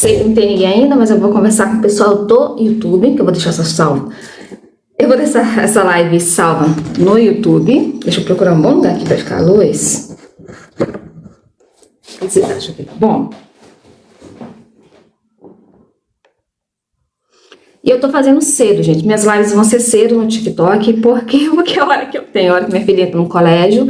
Sei que não tem ninguém ainda, mas eu vou conversar com o pessoal do YouTube, que eu vou deixar essa salva. Eu vou deixar essa live salva no YouTube. Deixa eu procurar um bom lugar aqui pra ficar a luz. O que vocês acham que tá bom? E eu tô fazendo cedo, gente. Minhas lives vão ser cedo no TikTok, porque é a hora que eu tenho, a hora que minha filha entra no colégio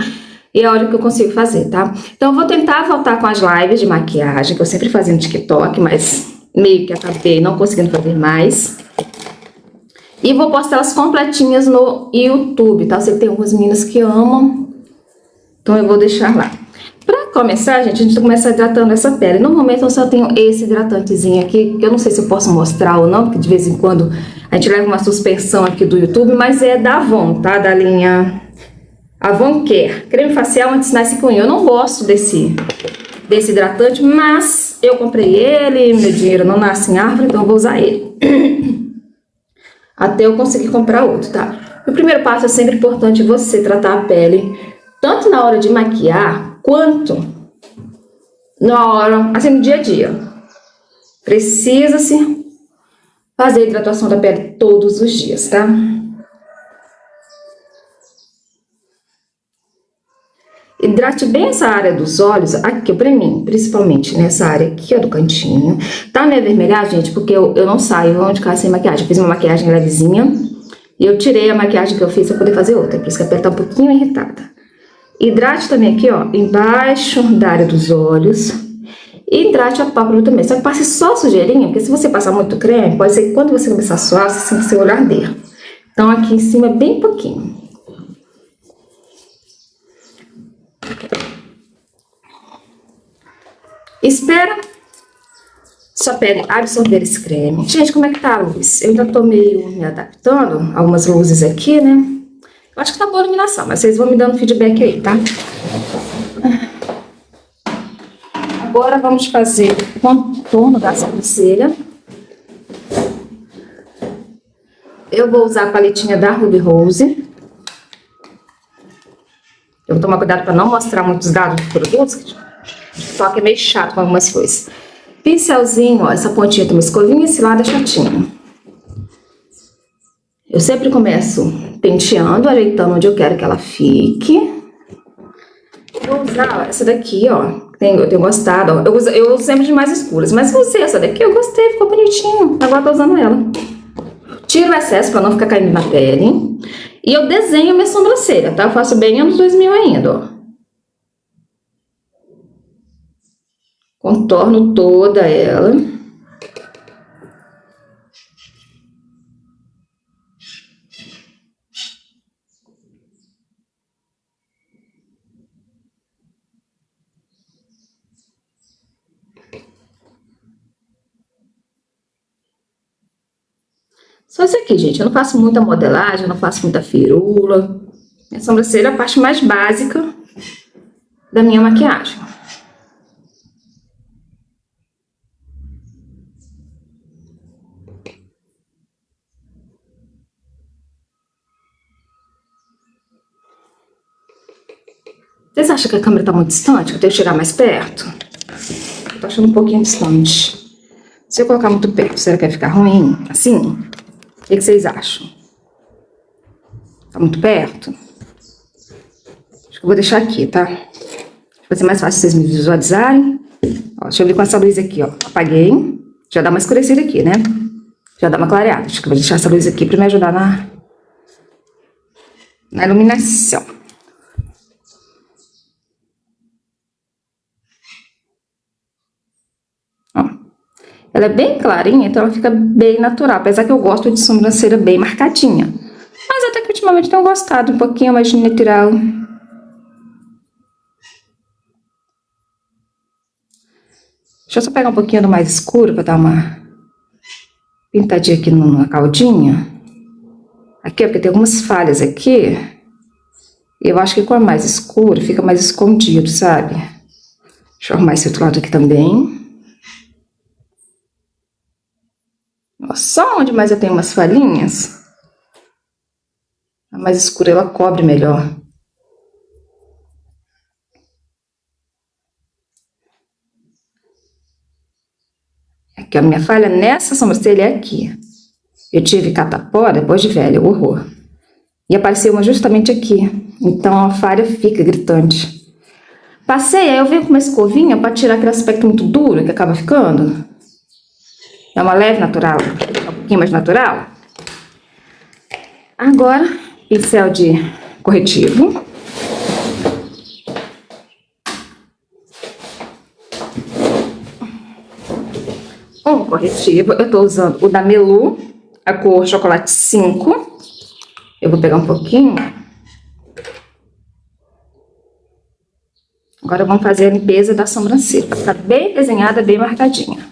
e é a hora que eu consigo fazer, tá? Então eu vou tentar voltar com as lives de maquiagem, que eu sempre fazia no TikTok, mas meio que acabei não conseguindo fazer mais. E vou postar elas completinhas no YouTube, tá? Eu sei que tem algumas meninas que amam, então eu vou deixar lá. Pra começar, gente, a gente vai começar hidratando essa pele. No momento eu só tenho esse hidratantezinho aqui, que eu não sei se eu posso mostrar ou não, porque de vez em quando a gente leva uma suspensão aqui do YouTube, mas é da Avon, tá? Da linha Avon Care. Creme facial anti-sinais com unha. Eu não gosto desse hidratante, mas eu comprei ele, meu dinheiro não nasce em árvore, então eu vou usar ele. Até eu conseguir comprar outro, tá? O primeiro passo é sempre importante você tratar a pele, tanto na hora de maquiar, quanto na hora, assim, no dia a dia. Precisa-se fazer a hidratação da pele todos os dias, tá? Hidrate bem essa área dos olhos, aqui pra mim, principalmente nessa área aqui, ó, do cantinho. Tá me avermelhar, gente, porque eu não saio de casa sem maquiagem. Eu fiz uma maquiagem levezinha e eu tirei a maquiagem que eu fiz pra poder fazer outra, por isso que a pele tá um pouquinho irritada. Hidrate também aqui, ó, embaixo da área dos olhos. E hidrate a pálpebra também, só que passe só sujeirinha, porque se você passar muito creme, pode ser que quando você começar a suar, você sinta seu olho arder. Então aqui em cima, bem pouquinho. Espera sua pele absorver esse creme. Gente, como é que tá a luz? Eu ainda tô meio me adaptando a algumas luzes aqui, né? Eu acho que tá boa a iluminação, mas vocês vão me dando feedback aí, tá? Agora vamos fazer o contorno da sobrancelha. Eu vou usar a paletinha da Ruby Rose. Eu vou tomar cuidado para não mostrar muitos dados dos produtos, só que é meio chato com algumas coisas. Pincelzinho, ó, essa pontinha tem uma escovinha, esse lado é chatinho. Eu sempre começo penteando, ajeitando onde eu quero que ela fique. Vou usar, ó, essa daqui, ó, eu tenho gostado, ó. Eu uso sempre de mais escuras, mas usei essa daqui, eu gostei, ficou bonitinho. Agora tô usando ela. Tiro o excesso para não ficar caindo na pele. E eu desenho minha sobrancelha, tá? Eu faço bem anos 2000 ainda, ó. Contorno toda ela. Só isso aqui, gente. Eu não faço muita modelagem, eu não faço muita firula. Minha sobrancelha é a parte mais básica da minha maquiagem. Vocês acham que a câmera tá muito distante? Que eu tenho que chegar mais perto? Eu tô achando um pouquinho distante. Se eu colocar muito perto, será que vai ficar ruim? Assim? O que vocês acham? Tá muito perto? Acho que eu vou deixar aqui, tá? Vai ser mais fácil vocês me visualizarem. Ó, deixa eu ver com essa luz aqui, ó. Apaguei. Já dá uma escurecida aqui, né? Já dá uma clareada. Acho que eu vou deixar essa luz aqui pra me ajudar na iluminação. Ó. Ela é bem clarinha, então ela fica bem natural. Apesar que eu gosto de sobrancelha bem marcadinha. Mas até que ultimamente tenho gostado um pouquinho mais de natural. Deixa eu só pegar um pouquinho do mais escuro pra dar uma pintadinha aqui na caldinha. Aqui, ó, porque tem algumas falhas aqui. E eu acho que com a mais escura fica mais escondido, sabe? Deixa eu arrumar esse outro lado aqui também. Ó, só onde mais eu tenho umas falhinhas, a mais escura ela cobre melhor. Porque a minha falha nessa sobrancelha é aqui. Eu tive catapora depois de velha, horror. E apareceu uma justamente aqui. Então a falha fica gritante. Passei, aí eu venho com uma escovinha para tirar aquele aspecto muito duro que acaba ficando. É uma leve natural, um pouquinho mais natural. Agora, pincel de corretivo. Um corretivo, eu tô usando o da Melu, a cor chocolate 5. Eu vou pegar um pouquinho. Agora vamos fazer a limpeza da sobrancelha, para ficar bem desenhada, bem marcadinha.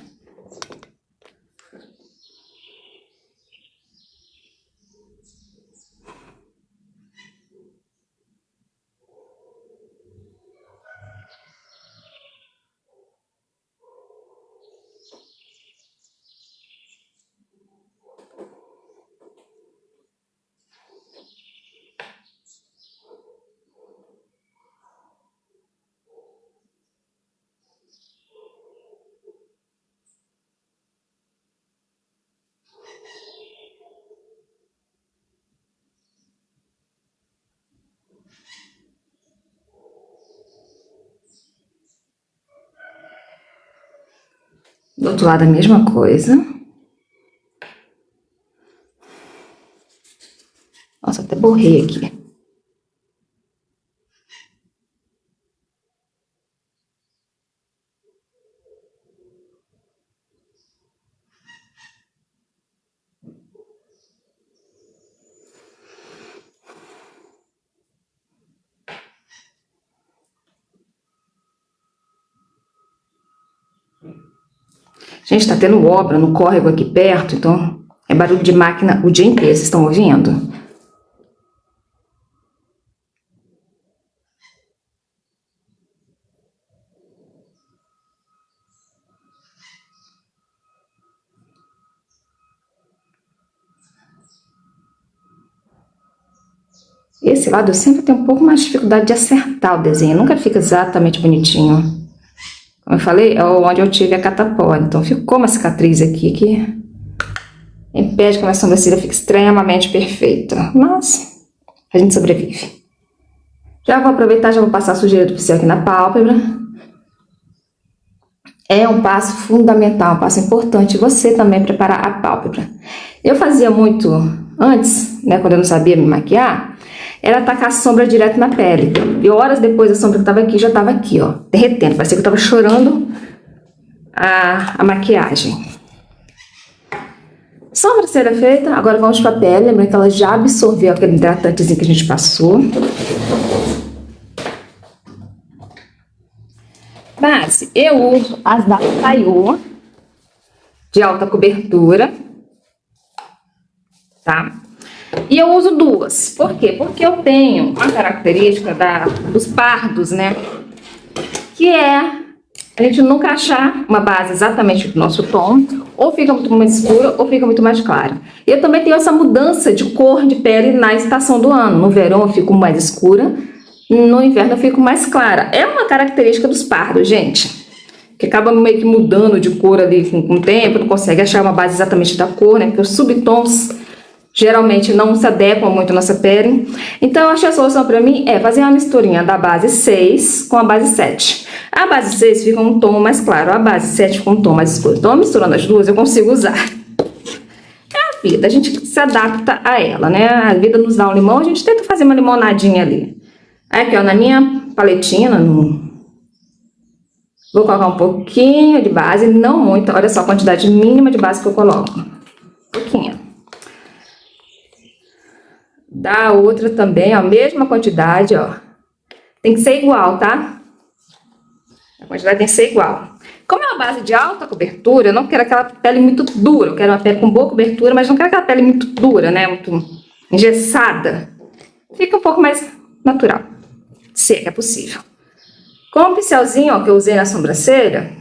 Do outro lado a mesma coisa. Nossa, até borrei aqui. Gente, tá tendo obra no córrego aqui perto, então é barulho de máquina o dia inteiro, vocês estão ouvindo? Esse lado eu sempre tenho um pouco mais de dificuldade de acertar o desenho, nunca fica exatamente bonitinho. Como eu falei, é onde eu tive a catapora, então ficou uma cicatriz aqui que impede que a minha sobrancelha fique extremamente perfeita, mas a gente sobrevive. Já vou aproveitar, já vou passar a sujeira do pincel aqui na pálpebra. É um passo fundamental, um passo importante, você também preparar a pálpebra. Eu fazia muito antes, né, quando eu não sabia me maquiar, era tacar a sombra direto na pele. E horas depois a sombra que estava aqui, já estava aqui, ó, derretendo. Parecia que eu estava chorando a maquiagem. Sobrancelha feita, agora vamos para a pele. Lembrando que ela já absorveu aquele hidratantezinho que a gente passou. Base, eu uso as da Taiô, de alta cobertura, tá? E eu uso duas. Por quê? Porque eu tenho uma característica dos pardos, né? Que é a gente nunca achar uma base exatamente do nosso tom, ou fica muito mais escura, ou fica muito mais clara. Eu também tenho essa mudança de cor de pele na estação do ano. No verão eu fico mais escura, no inverno eu fico mais clara. É uma característica dos pardos, gente, que acaba meio que mudando de cor ali com o tempo, não consegue achar uma base exatamente da cor, né? Porque os subtons geralmente não se adequam muito à nossa pele. Então, eu acho que a solução para mim é fazer uma misturinha da base 6 com a base 7. A base 6 fica um tom mais claro, a base 7 com um tom mais escuro. Então, misturando as duas, eu consigo usar. É a vida, a gente se adapta a ela, né? A vida nos dá um limão, a gente tenta fazer uma limonadinha ali. Aqui, ó, na minha paletinha, vou colocar um pouquinho de base, não muito, olha só a quantidade mínima de base que eu coloco. Um pouquinho. Da outra também, ó, a mesma quantidade, ó. Tem que ser igual, tá? A quantidade tem que ser igual. Como é uma base de alta cobertura, eu não quero aquela pele muito dura. Eu quero uma pele com boa cobertura, mas não quero aquela pele muito dura, né? Muito engessada. Fica um pouco mais natural. Se é que é possível. Com o pincelzinho, ó, que eu usei na sobrancelha,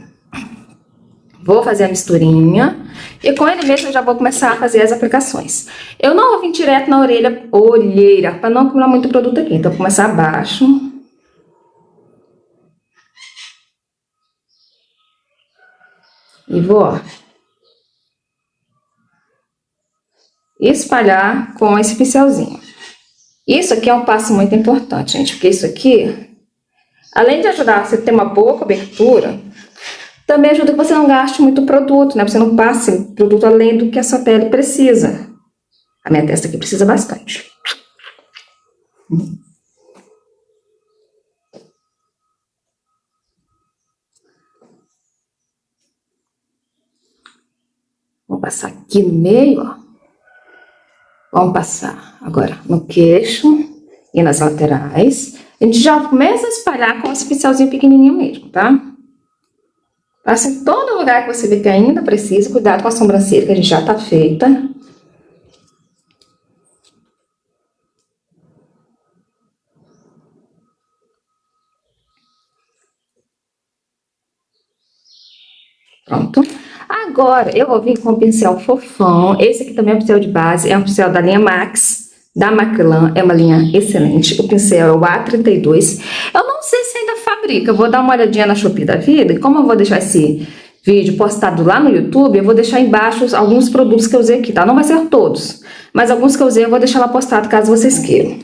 vou fazer a misturinha. E com ele mesmo eu já vou começar a fazer as aplicações. Eu não vou vir direto na olheira, para não acumular muito produto aqui. Então, vou começar abaixo. E vou, ó, e espalhar com esse pincelzinho. Isso aqui é um passo muito importante, gente, porque isso aqui, além de ajudar você a ter uma boa cobertura, também ajuda que você não gaste muito produto, né? Você não passe produto além do que a sua pele precisa. A minha testa aqui precisa bastante. Vou passar aqui no meio, ó. Vamos passar agora no queixo e nas laterais. A gente já começa a espalhar com esse pincelzinho pequenininho mesmo, tá? Passa em todo lugar que você vê que ainda precisa. Cuidado com a sobrancelha, que a gente já tá feita. Pronto. Agora, eu vou vir com o pincel fofão. Esse aqui também é um pincel de base. É um pincel da linha Max, da Macrylan. É uma linha excelente. O pincel é o A32. Eu não sei se ainda fabrica. Eu vou dar uma olhadinha na Shopee da vida. E como eu vou deixar esse vídeo postado lá no YouTube, eu vou deixar embaixo alguns produtos que eu usei aqui, tá? Não vai ser todos. Mas alguns que eu usei eu vou deixar lá postado, caso vocês queiram.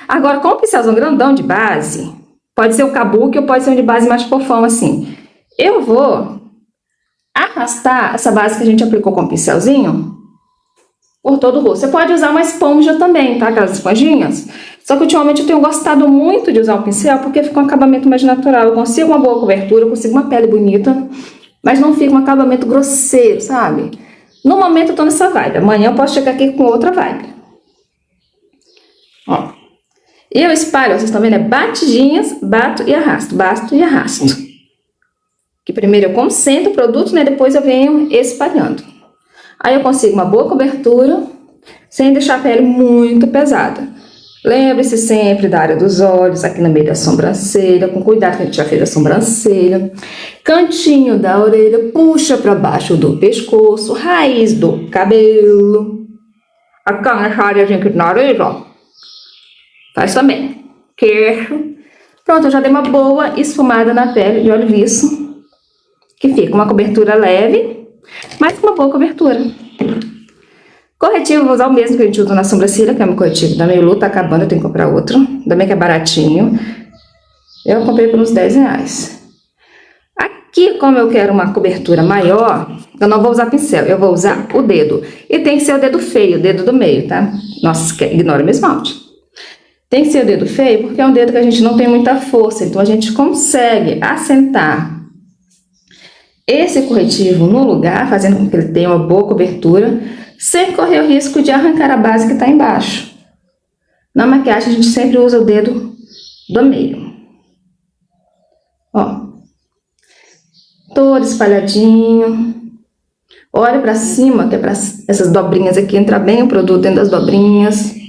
Agora, com o pincelzão grandão de base, pode ser o kabuki ou pode ser um de base mais fofão, assim. Eu vou arrastar essa base que a gente aplicou com o pincelzinho por todo o rosto. Você pode usar uma esponja também, tá? Aquelas esponjinhas. Só que ultimamente eu tenho gostado muito de usar o pincel porque fica um acabamento mais natural. Eu consigo uma boa cobertura, eu consigo uma pele bonita, mas não fica um acabamento grosseiro, sabe? No momento eu tô nessa vibe. Amanhã eu posso chegar aqui com outra vibe. Ó. E eu espalho, vocês estão vendo? É batidinhas, bato e arrasto, bato e arrasto. Que primeiro eu concentro o produto, né? Depois eu venho espalhando. Aí eu consigo uma boa cobertura, sem deixar a pele muito pesada. Lembre-se sempre da área dos olhos, aqui no meio da sobrancelha, com cuidado que a gente já fez a sobrancelha. Cantinho da orelha, puxa para baixo do pescoço, raiz do cabelo. Aqui nessa área aqui do nariz, ó. Faz também. Queixo. Pronto, eu já dei uma boa esfumada na pele de olho viço. Que fica uma cobertura leve, mas com uma boa cobertura. Corretivo, vou usar o mesmo que a gente usa na sobrancelha, que é um corretivo da Meilu, tá acabando, eu tenho que comprar outro. Também que é baratinho. Eu comprei por uns R$10. Aqui, como eu quero uma cobertura maior, eu não vou usar pincel, eu vou usar o dedo. E tem que ser o dedo feio, o dedo do meio, tá? Nossa, ignora o meu esmalte. Tem que ser o dedo feio, porque é um dedo que a gente não tem muita força, então a gente consegue assentar esse corretivo no lugar, fazendo com que ele tenha uma boa cobertura, sem correr o risco de arrancar a base que está embaixo. Na maquiagem a gente sempre usa o dedo do meio. Ó. Todo espalhadinho. Olha para cima, que é para essas dobrinhas aqui, entrar bem o produto dentro das dobrinhas.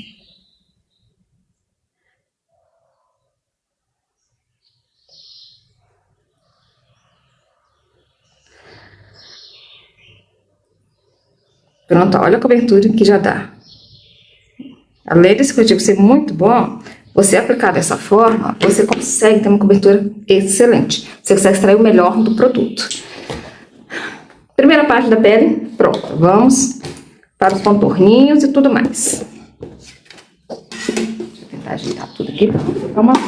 Pronto, olha a cobertura que já dá. Além desse corretivo ser muito bom, você aplicar dessa forma, você consegue ter uma cobertura excelente. Você consegue extrair o melhor do produto. Primeira parte da pele, pronto. Vamos para os contorninhos e tudo mais. Deixa eu tentar ajeitar tudo aqui. Vamos lá.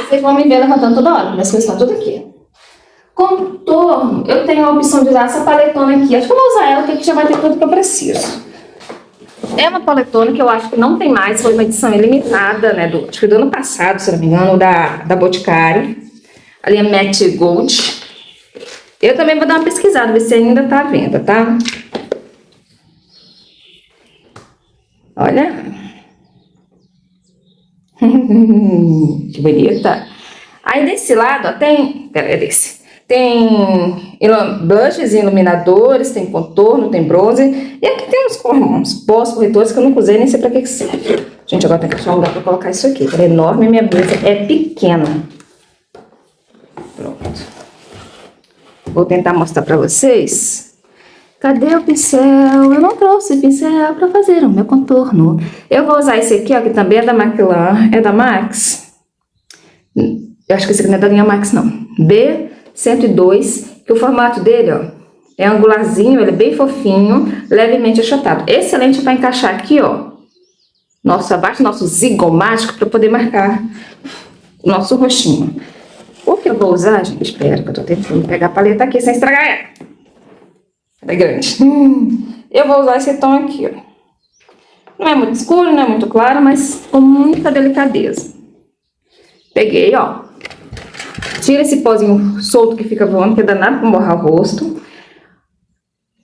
Vocês vão me ver levantando toda hora, minhas coisas estão tudo aqui. Contorno, eu tenho a opção de usar essa paletona aqui. Acho que eu vou usar ela, porque aqui já vai ter tudo que eu preciso. É uma paletona que eu acho que não tem mais, foi uma edição ilimitada, né? Acho que do ano passado, se não me engano, da Boticário. A linha Matte Gold. Eu também vou dar uma pesquisada, ver se ainda tá à venda, tá? Olha. Que bonita. Aí desse lado, ó, tem... Pera, é desse. Tem blushes e iluminadores, tem contorno, tem bronzer. E aqui tem uns pós-corretores que eu nunca usei, nem sei pra que serve. Gente, agora tem que achar um lugar pra colocar isso aqui. Ela é enorme e minha blusa é pequena. Pronto. Vou tentar mostrar pra vocês. Cadê o pincel? Eu não trouxe pincel pra fazer o meu contorno. Eu vou usar esse aqui, ó, que também é da Macrylan. É da Max? Eu acho que esse aqui não é da linha Max, não. B102. que o formato dele, ó, é angularzinho, ele é bem fofinho, levemente achatado. Excelente para encaixar aqui, ó, abaixo do nosso zigomático, para poder marcar o nosso rostinho. O que eu vou usar, gente, espera que eu tô tentando pegar a paleta aqui sem estragar ela. Ela é grande. Eu vou usar esse tom aqui, ó. Não é muito escuro, não é muito claro, mas com muita delicadeza. Peguei, ó. Tira esse pozinho solto que fica voando, que é danado pra borrar o rosto.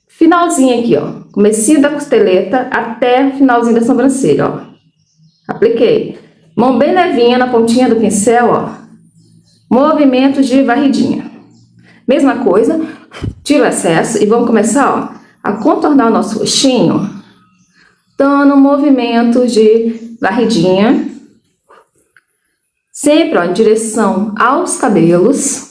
Finalzinho aqui, ó. Comecinho da costeleta até o finalzinho da sobrancelha, ó. Apliquei. Mão bem levinha na pontinha do pincel, ó. Movimento de varridinha. Mesma coisa, tira o excesso e vamos começar, ó, a contornar o nosso rostinho, dando movimento de varridinha. Sempre, ó, em direção aos cabelos.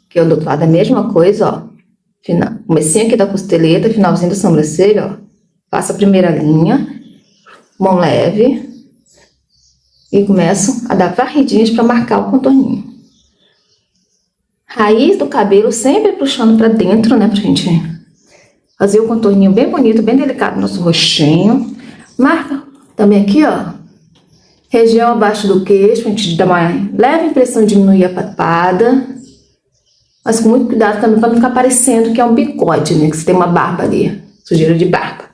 Aqui do outro lado a mesma coisa, ó. Comecinho aqui da costeleta, finalzinho da sobrancelha, ó. Faço a primeira linha, mão leve, e começo a dar varridinhas para marcar o contorninho. Raiz do cabelo sempre puxando para dentro, né, pra gente fazer o contorninho bem bonito, bem delicado no nosso rostinho. Marca também aqui, ó, região abaixo do queixo, pra gente dar uma leve impressão de diminuir a papada. Mas com muito cuidado também para não ficar parecendo que é um bigode, né, que você tem uma barba ali, sujeira de barba.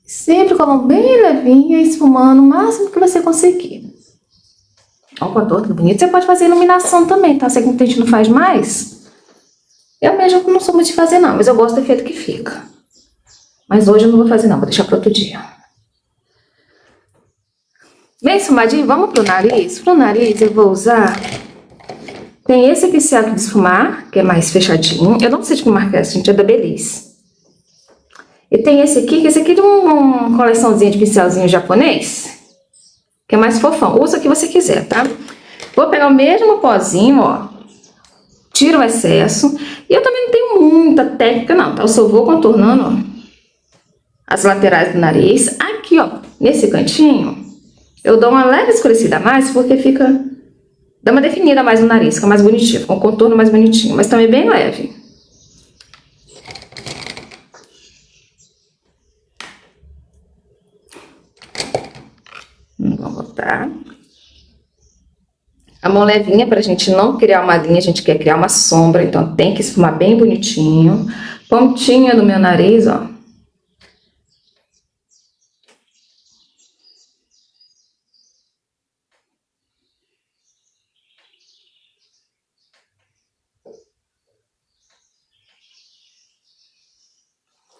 Sempre com a mão bem levinha, esfumando o máximo que você conseguir. Ó, o contorno que bonito. Você pode fazer iluminação também, tá? Se a gente não faz mais. Eu mesmo não sou muito de fazer, não, mas eu gosto do efeito que fica. Mas hoje eu não vou fazer, não, vou deixar para outro dia. Bem esfumadinho, vamos pro nariz? Pro nariz eu vou usar... Tem esse pincel aqui de esfumar, que é mais fechadinho. Eu não sei de como marcar esse, gente, é da Belize. E tem esse aqui, que esse aqui é de uma coleçãozinha de pincelzinho japonês, que é mais fofão. Usa o que você quiser, tá? Vou pegar o mesmo pozinho, ó. Tiro o excesso. E eu também não tenho muita técnica, não, tá? Eu só vou contornando, ó, as laterais do nariz. Aqui, ó, nesse cantinho, eu dou uma leve escurecida a mais, porque fica... Dá uma definida mais no nariz, fica mais bonitinho, fica um contorno mais bonitinho, mas também bem leve. Vamos botar. A mão levinha pra gente não criar uma linha, a gente quer criar uma sombra, então tem que esfumar bem bonitinho. Pontinha do meu nariz, ó.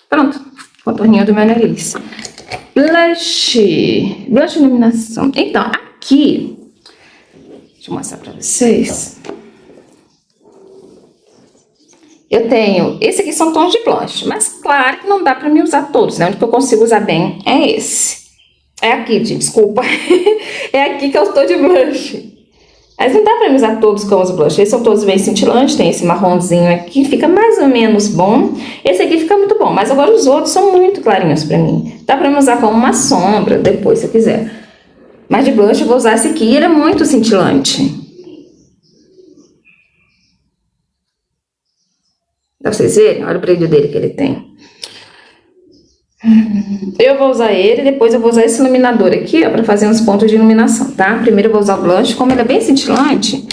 Pronto, contorninho do meu nariz. Blush. Blush iluminação. Então, aqui... Deixa eu mostrar pra vocês. Eu tenho... Esse aqui são tons de blush, mas claro que não dá pra me usar todos, né? O que eu consigo usar bem é esse. É aqui, gente, desculpa. É aqui que eu estou de blush. Mas não dá pra me usar todos como os blush. Esses são todos bem cintilantes, tem esse marronzinho aqui, fica mais ou menos bom. Esse aqui fica muito bom, mas agora os outros são muito clarinhos pra mim. Dá pra me usar como uma sombra depois, se eu quiser. Mas de blush eu vou usar esse aqui, ele é muito cintilante. Dá pra vocês verem? Olha o brilho dele que ele tem. Eu vou usar ele, depois eu vou usar esse iluminador aqui, ó, pra fazer uns pontos de iluminação, tá? Primeiro eu vou usar o blush, como ele é bem cintilante,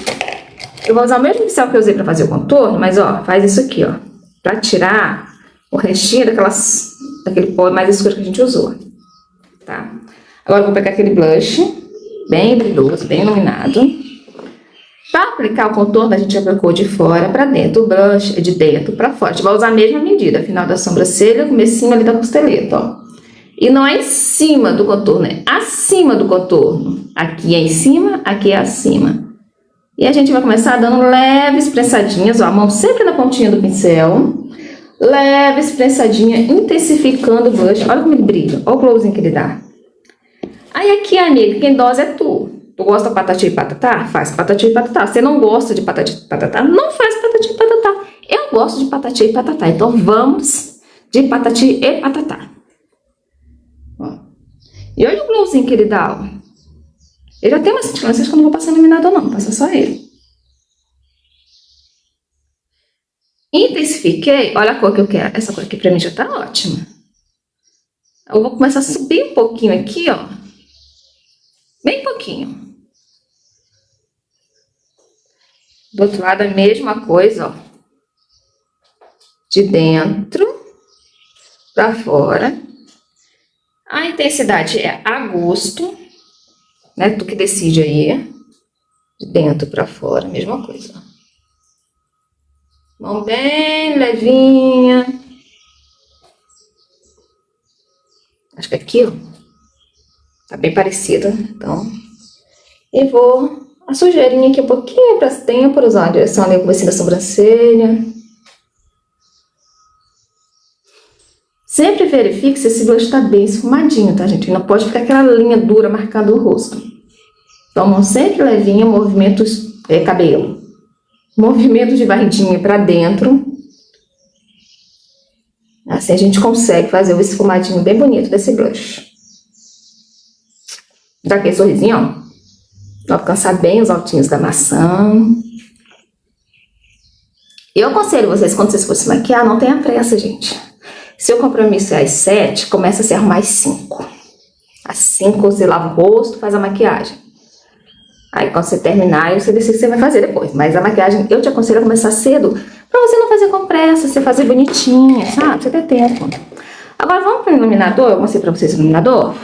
eu vou usar o mesmo pincel que eu usei pra fazer o contorno, mas, ó, faz isso aqui, ó, pra tirar o restinho daquele pó mais escuro que a gente usou, tá? Agora eu vou pegar aquele blush, bem brilhoso, bem iluminado. Para aplicar o contorno, a gente aplicou de fora para dentro. O blush é de dentro para fora. A gente vai usar a mesma medida, final da sobrancelha, comecinho ali da costeleta, ó. E não é em cima do contorno, é acima do contorno. Aqui é em cima, aqui é acima. E a gente vai começar dando leves prensadinhas, ó, a mão sempre na pontinha do pincel. Leves prensadinha, intensificando o blush. Olha como ele brilha, olha o glowzinho que ele dá. Aí aqui, amiga, quem dosa é tu. Tu gosta de patati e patatá? Faz patati e patatá. Você não gosta de patati e patatá? Não faz patati e patatá. Eu gosto de patati e patatá. Então vamos de patati e patatá. Ó. E olha o glowzinho que ele dá, ó. Ele já tem uma cintilância, acho que eu não vou passar iluminador não, vou passar só ele. Intensifiquei, olha a cor que eu quero. Essa cor aqui pra mim já tá ótima. Eu vou começar a subir um pouquinho aqui, ó. Bem pouquinho. Do outro lado a mesma coisa, ó. De dentro pra fora. A intensidade é a gosto, né? Tu que decide aí. De dentro pra fora, mesma coisa, ó. Mão bem levinha. Acho que aqui, ó, tá bem parecida, então. E vou a sujeirinha aqui um pouquinho para as têmporas, ó, a direção ali com o da sobrancelha. Sempre verifique se esse blush tá bem esfumadinho, tá, gente? Não pode ficar aquela linha dura marcando o rosto. Então, mão sempre levinha, movimentos, cabelo. Movimentos de varridinha para dentro. Assim a gente consegue fazer o esfumadinho bem bonito desse blush. Dá aquele sorrisinho, ó. Alcançar bem os altinhos da maçã. Eu aconselho vocês, quando vocês forem se maquiar, não tenha pressa, gente. Seu compromisso é às 7, começa a se arrumar às 5. Às 5 você lava o rosto, faz a maquiagem. Aí quando você terminar, você decide o que você vai fazer depois. Mas a maquiagem, eu te aconselho a começar cedo, pra você não fazer com pressa, você fazer bonitinha, sabe? Você ter tempo. Agora vamos pro iluminador, eu vou mostrar pra vocês o iluminador.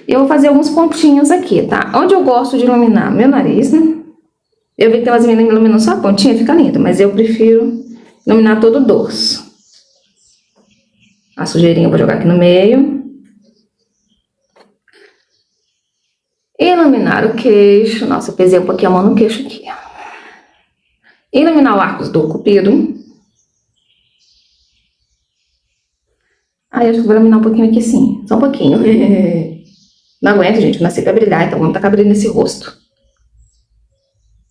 Eu vou fazer alguns pontinhos aqui, tá? Onde eu gosto de iluminar meu nariz, né? Eu vi que tem umas meninas iluminando só a pontinha, fica lindo, mas eu prefiro iluminar todo o dorso. A sujeirinha eu vou jogar aqui no meio. Iluminar o queixo. Nossa, eu pesei um pouquinho a mão no queixo aqui. Iluminar o arco do cupido. Aí, acho que vou iluminar um pouquinho aqui sim. Só um pouquinho. Não aguento, gente. Eu nasci pra brilhar, então vamos tacar brilho nesse rosto.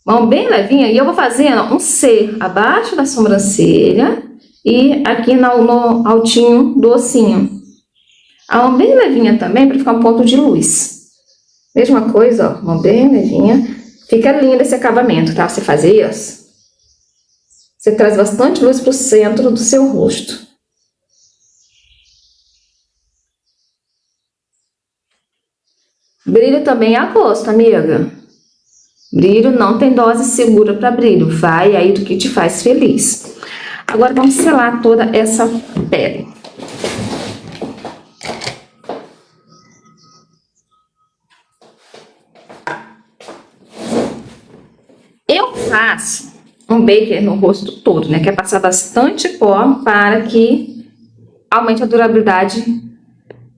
Mão bem levinha. E eu vou fazendo um C abaixo da sobrancelha. E aqui no altinho do ossinho. A mão bem levinha também, pra ficar um ponto de luz. Mesma coisa, ó. Mão bem levinha. Fica lindo esse acabamento, tá? Você fazer isso. Você traz bastante luz pro centro do seu rosto. Brilho também é a gosto, amiga. Brilho não tem dose segura para brilho. Vai aí do que te faz feliz. Agora vamos selar toda essa pele. Eu faço um baker no rosto todo, né? Que é passar bastante pó para que aumente a durabilidade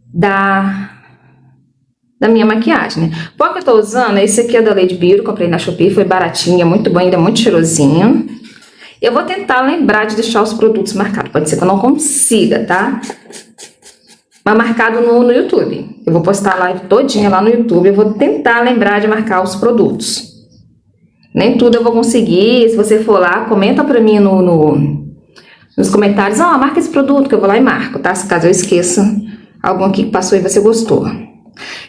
da minha maquiagem, né? O pó que eu tô usando, esse aqui é da Lady Beauty, comprei na Shopee, foi baratinho, é muito bom, ainda é muito cheirosinho. Eu vou tentar lembrar de deixar os produtos marcados, pode ser que eu não consiga, tá? Mas marcado no YouTube. Eu vou postar a live todinha lá no YouTube, eu vou tentar lembrar de marcar os produtos. Nem tudo eu vou conseguir, se você for lá, comenta pra mim nos comentários, ó, marca esse produto que eu vou lá e marco, tá? Se caso eu esqueça algum aqui que passou e você gostou.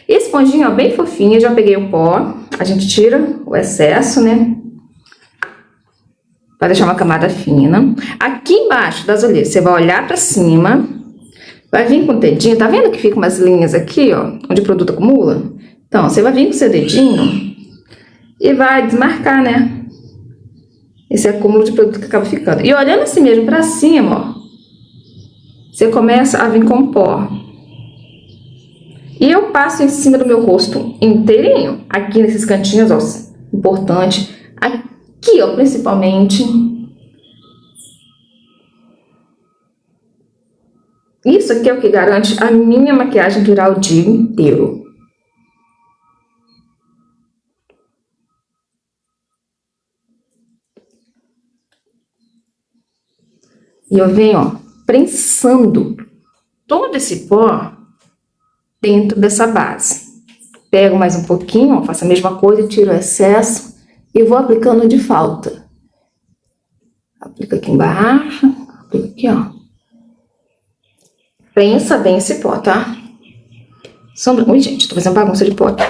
Esse esponjinha, ó, bem fofinha, já peguei o pó, a gente tira o excesso, né? Pra deixar uma camada fina. Aqui embaixo das olheiras, você vai olhar pra cima, vai vir com o dedinho, tá vendo que fica umas linhas aqui, ó, onde o produto acumula? Então, você vai vir com o seu dedinho e vai desmarcar, né? Esse acúmulo de produto que acaba ficando. E olhando assim mesmo pra cima, ó, você começa a vir com pó. E eu passo em cima do meu rosto inteirinho, aqui nesses cantinhos, ó, importante. Aqui, ó, principalmente. Isso aqui é o que garante a minha maquiagem durar o dia inteiro. E eu venho, ó, prensando todo esse pó dentro dessa base. Pego mais um pouquinho, ó, faço a mesma coisa, tiro o excesso e vou aplicando de falta. Aplica aqui embaixo, aplica aqui, ó. Pensa bem esse pó, tá? Ui, gente, tô fazendo bagunça de pó aqui.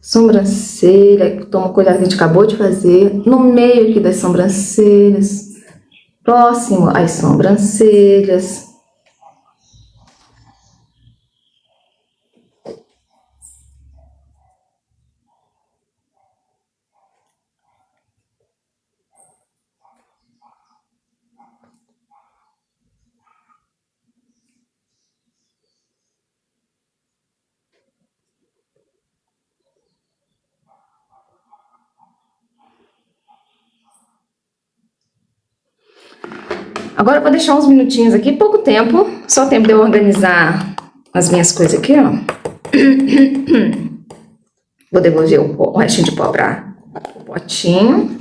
Sobrancelha, toma cuidado que a gente acabou de fazer. No meio aqui das sobrancelhas. Próximo às sobrancelhas. Agora eu vou deixar uns minutinhos aqui, pouco tempo, só o tempo de eu organizar as minhas coisas aqui, ó. Vou devolver o restinho de pó para o potinho.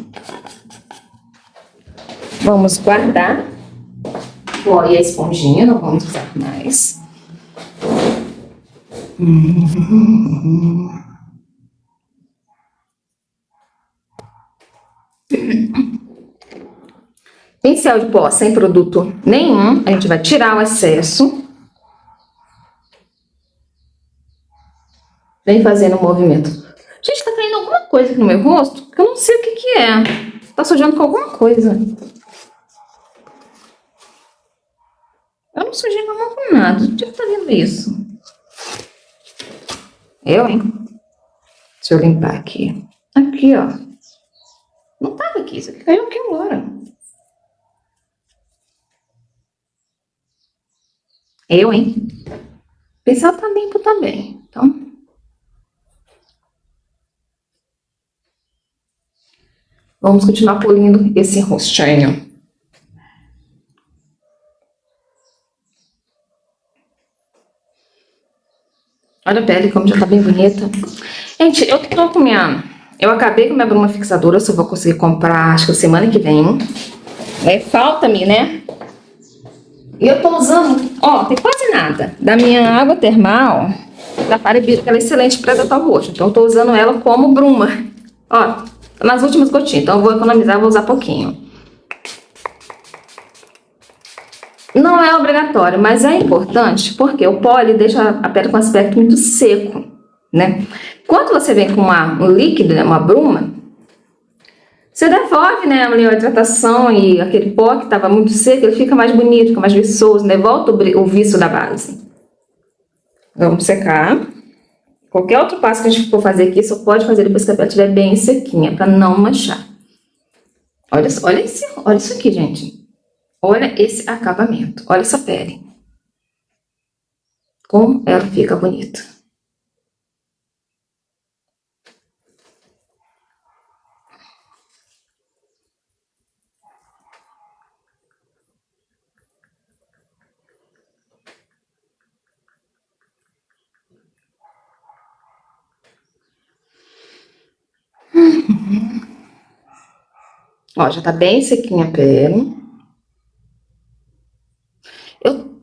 Vamos guardar o pó e a esponjinha, não vamos usar mais. Pincel de pó sem produto nenhum, a gente vai tirar o excesso. Vem fazendo um movimento. Gente, tá caindo alguma coisa aqui no meu rosto, que eu não sei o que que é. Tá sujando com alguma coisa. Eu não sujei a mão com nada. Onde é que tá vendo isso? Eu, hein? Deixa eu limpar aqui. Aqui, ó. Não tava aqui, isso aqui caiu aqui agora. Eu, hein? O pincel tá limpo também, então. Vamos continuar polindo esse rostinho. Olha a pele como já tá bem bonita. Gente, eu tô com minha... Eu acabei com minha bruma fixadora, só vou conseguir comprar, acho que semana que vem. Falta-me, né? E eu tô usando, ó, tem quase nada da minha água termal da Farebira, que ela é excelente para hidratar o rosto. Então eu tô usando ela como bruma. Ó, nas últimas gotinhas, então eu vou economizar, vou usar pouquinho. Não é obrigatório, mas é importante, porque o pó ele deixa a pele com aspecto muito seco, né? Quando você vem com um líquido, né, uma bruma, você devolve, né, a hidratação e aquele pó que estava muito seco, ele fica mais bonito, fica mais viçoso, né? Volta o viço da base. Vamos secar. Qualquer outro passo que a gente for fazer aqui, só pode fazer depois que a pele estiver bem sequinha, para não manchar. Olha isso aqui, gente. Olha esse acabamento. Olha essa pele. Como ela fica bonita. Ó, já tá bem sequinha a pele.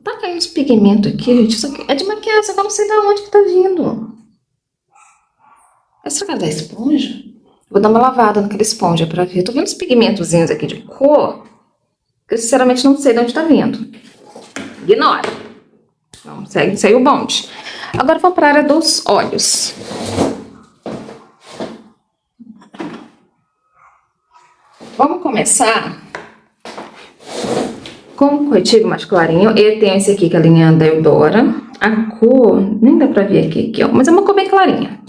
Tá caindo uns pigmentos aqui, gente. Isso aqui é de maquiagem, só que eu não sei de onde que tá vindo. Será que é da esponja? Vou dar uma lavada naquela esponja pra ver. Tô vendo uns pigmentozinhos aqui de cor, que eu sinceramente não sei de onde tá vindo. Ignora. Não, segue o bonde. Agora vamos para a área dos olhos. Vamos começar com um corretivo mais clarinho. Eu tenho esse aqui, que é a linha da Eudora. A cor, nem dá pra ver aqui, ó, mas é uma cor bem clarinha.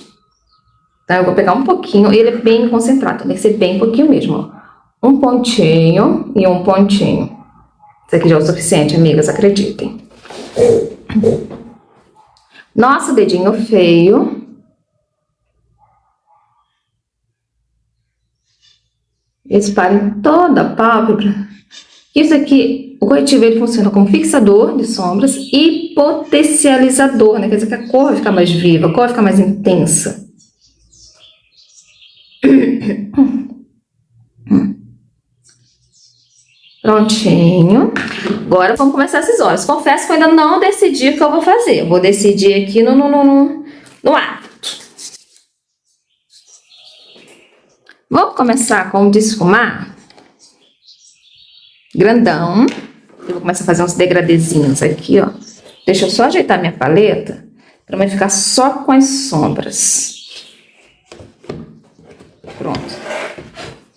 Tá? Eu vou pegar um pouquinho, ele é bem concentrado, tem que ser bem pouquinho mesmo, ó. Um pontinho e um pontinho. Isso aqui já é o suficiente, amigas, acreditem. Nosso dedinho feio. Espalha em toda a pálpebra. Isso aqui, o corretivo, ele funciona como fixador de sombras e potencializador, né? Quer dizer que a cor vai ficar mais viva, a cor vai ficar mais intensa. Prontinho. Agora vamos começar esses olhos. Confesso que eu ainda não decidi o que eu vou fazer. Eu vou decidir aqui no hábito. Vou começar com o desfumar grandão. Eu vou começar a fazer uns degradezinhos aqui, ó. Deixa eu só ajeitar minha paleta para não ficar só com as sombras. Pronto.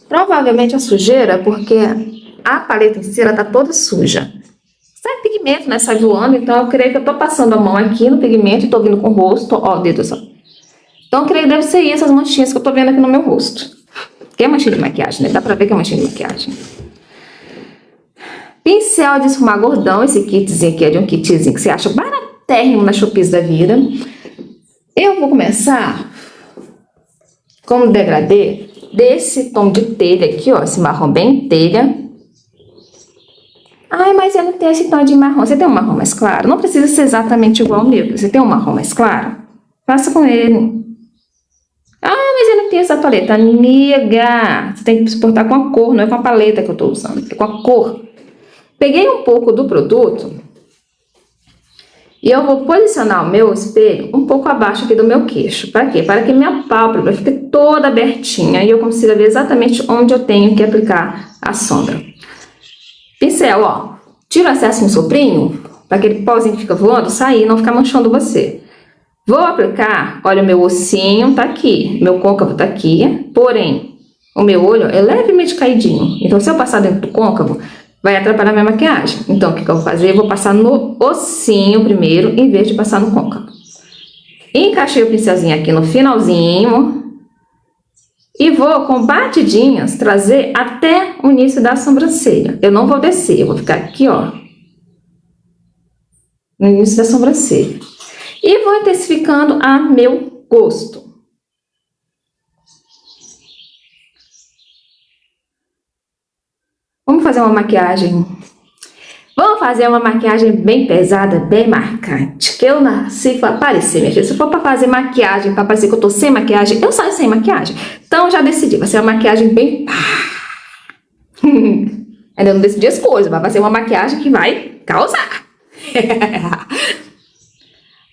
Provavelmente a sujeira é porque a paleta em si, ela tá toda suja. Sai pigmento, né? Sai voando. Então, eu creio que eu tô passando a mão aqui no pigmento e tô vindo com o rosto. Ó, o dedo só. Então, eu creio que deve ser isso, as manchinhas que eu tô vendo aqui no meu rosto. Que é manchinha de maquiagem, né? Dá pra ver que é manchinha de maquiagem. Pincel de esfumar gordão. Esse kitzinho aqui é de um kitzinho que você acha baratérrimo na Shopee da vida. Eu vou começar com o degradê desse tom de telha aqui, ó. Esse marrom bem telha. Ai, mas eu não tenho esse tom de marrom. Você tem um marrom mais claro? Não precisa ser exatamente igual ao meu. Você tem um marrom mais claro? Faça com ele. Ah, mas eu não tenho essa paleta. Amiga, você tem que se portar com a cor, não é com a paleta que eu tô usando. É com a cor. Peguei um pouco do produto e eu vou posicionar o meu espelho um pouco abaixo aqui do meu queixo. Para quê? Para que minha pálpebra fique toda abertinha e eu consiga ver exatamente onde eu tenho que aplicar a sombra. Pincel, ó. Tira o excesso no soprinho, para aquele pauzinho que fica voando sair e não ficar manchando você. Vou aplicar, olha, o meu ossinho tá aqui, meu côncavo tá aqui, porém, o meu olho é levemente caidinho. Então, se eu passar dentro do côncavo, vai atrapalhar minha maquiagem. Então, o que eu vou fazer? Eu vou passar no ossinho primeiro, em vez de passar no côncavo. Encaixei o pincelzinho aqui no finalzinho. E vou, com batidinhas, trazer até o início da sobrancelha. Eu não vou descer, eu vou ficar aqui, ó. No início da sobrancelha. E vou intensificando a meu gosto. Vamos fazer uma maquiagem. Vamos fazer uma maquiagem bem pesada, bem marcante. Que eu nasci para aparecer, minha filha. Se for para fazer maquiagem, para parecer que eu tô sem maquiagem, eu saio sem maquiagem. Então, já decidi. Vai ser uma maquiagem bem... Ainda não decidi as coisas, mas vai ser uma maquiagem que vai causar.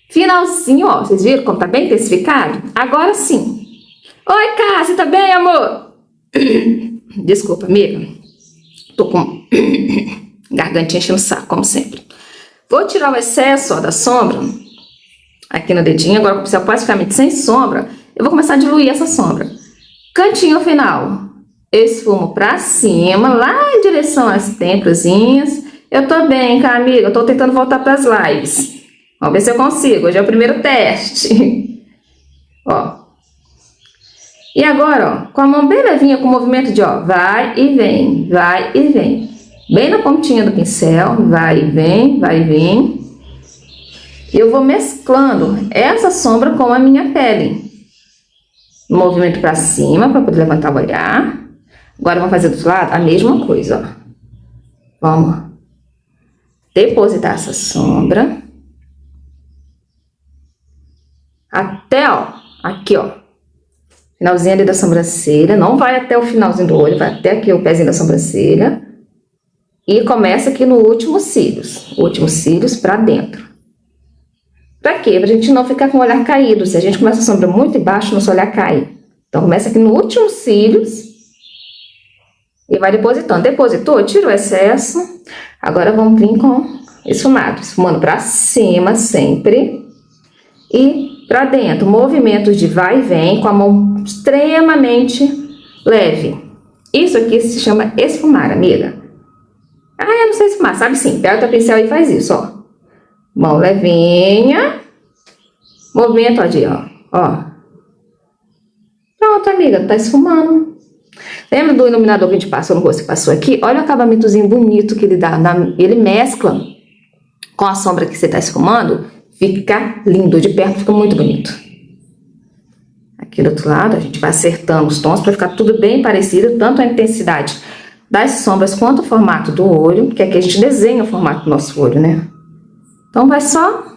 Finalzinho, ó. Vocês viram como tá bem intensificado? Agora sim. Oi, Cássia, tá bem, amor? Desculpa, amiga. Tô com gargantinha enchendo o saco, como sempre. Vou tirar o excesso, ó, da sombra. Aqui no dedinho. Agora, com o pincel praticamente sem sombra, eu vou começar a diluir essa sombra. Cantinho final. Esfumo pra cima, lá em direção às têmporazinhas. Eu tô bem, cara, amiga. Eu tô tentando voltar pras lives. Vamos ver se eu consigo. Hoje é o primeiro teste. Ó. E agora, ó, com a mão bem levinha, com o movimento de, ó, vai e vem, vai e vem. Bem na pontinha do pincel, vai e vem, vai e vem. E eu vou mesclando essa sombra com a minha pele. Movimento pra cima, para poder levantar o olhar. Agora, vamos fazer do outro lado a mesma coisa, ó. Vamos depositar essa sombra. Até, ó, aqui, ó. Finalzinho ali da sobrancelha. Não vai até o finalzinho do olho, vai até aqui o pezinho da sobrancelha. E começa aqui no último cílios. Último cílios pra dentro. Pra quê? Pra gente não ficar com o olhar caído. Se a gente começa a sombra muito embaixo, nosso olhar cai. Então, começa aqui no último cílios. E vai depositando. Depositou, tira o excesso. Agora, vamos vir com esfumado. Esfumando pra cima sempre. E pra dentro. Movimentos de vai e vem com a mão extremamente leve. Isso aqui se chama esfumar, amiga. Ah, eu não sei esfumar. Sabe sim. Pega o teu pincel e faz isso, ó. Mão levinha. Movimento, ó. Pronto, amiga. Tá esfumando. Lembra do iluminador que a gente passou no rosto que passou aqui? Olha o acabamentozinho bonito que ele dá. Ele mescla com a sombra que você tá esfumando. Fica lindo. De perto fica muito bonito. Aqui do outro lado, a gente vai acertando os tons para ficar tudo bem parecido. Tanto a intensidade das sombras quanto o formato do olho. Que aqui a gente desenha o formato do nosso olho, né? Então, vai só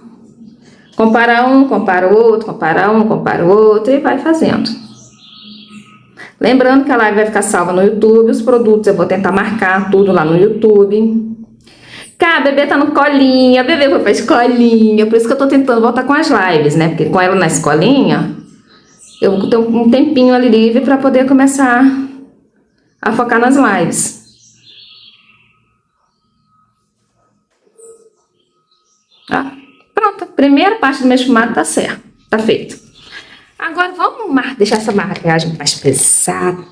comparar um, compara o outro, compara um, compara o outro e vai fazendo. Lembrando que a live vai ficar salva no YouTube, os produtos eu vou tentar marcar tudo lá no YouTube. Cara, a bebê tá no colinha, a bebê foi pra escolinha, por isso que eu tô tentando voltar com as lives, né? Porque com ela na escolinha, eu vou ter um tempinho ali livre pra poder começar a focar nas lives. Ah, pronto, a primeira parte do meu esfumado tá certo, tá feito. Agora vamos deixar essa maquiagem mais pesada.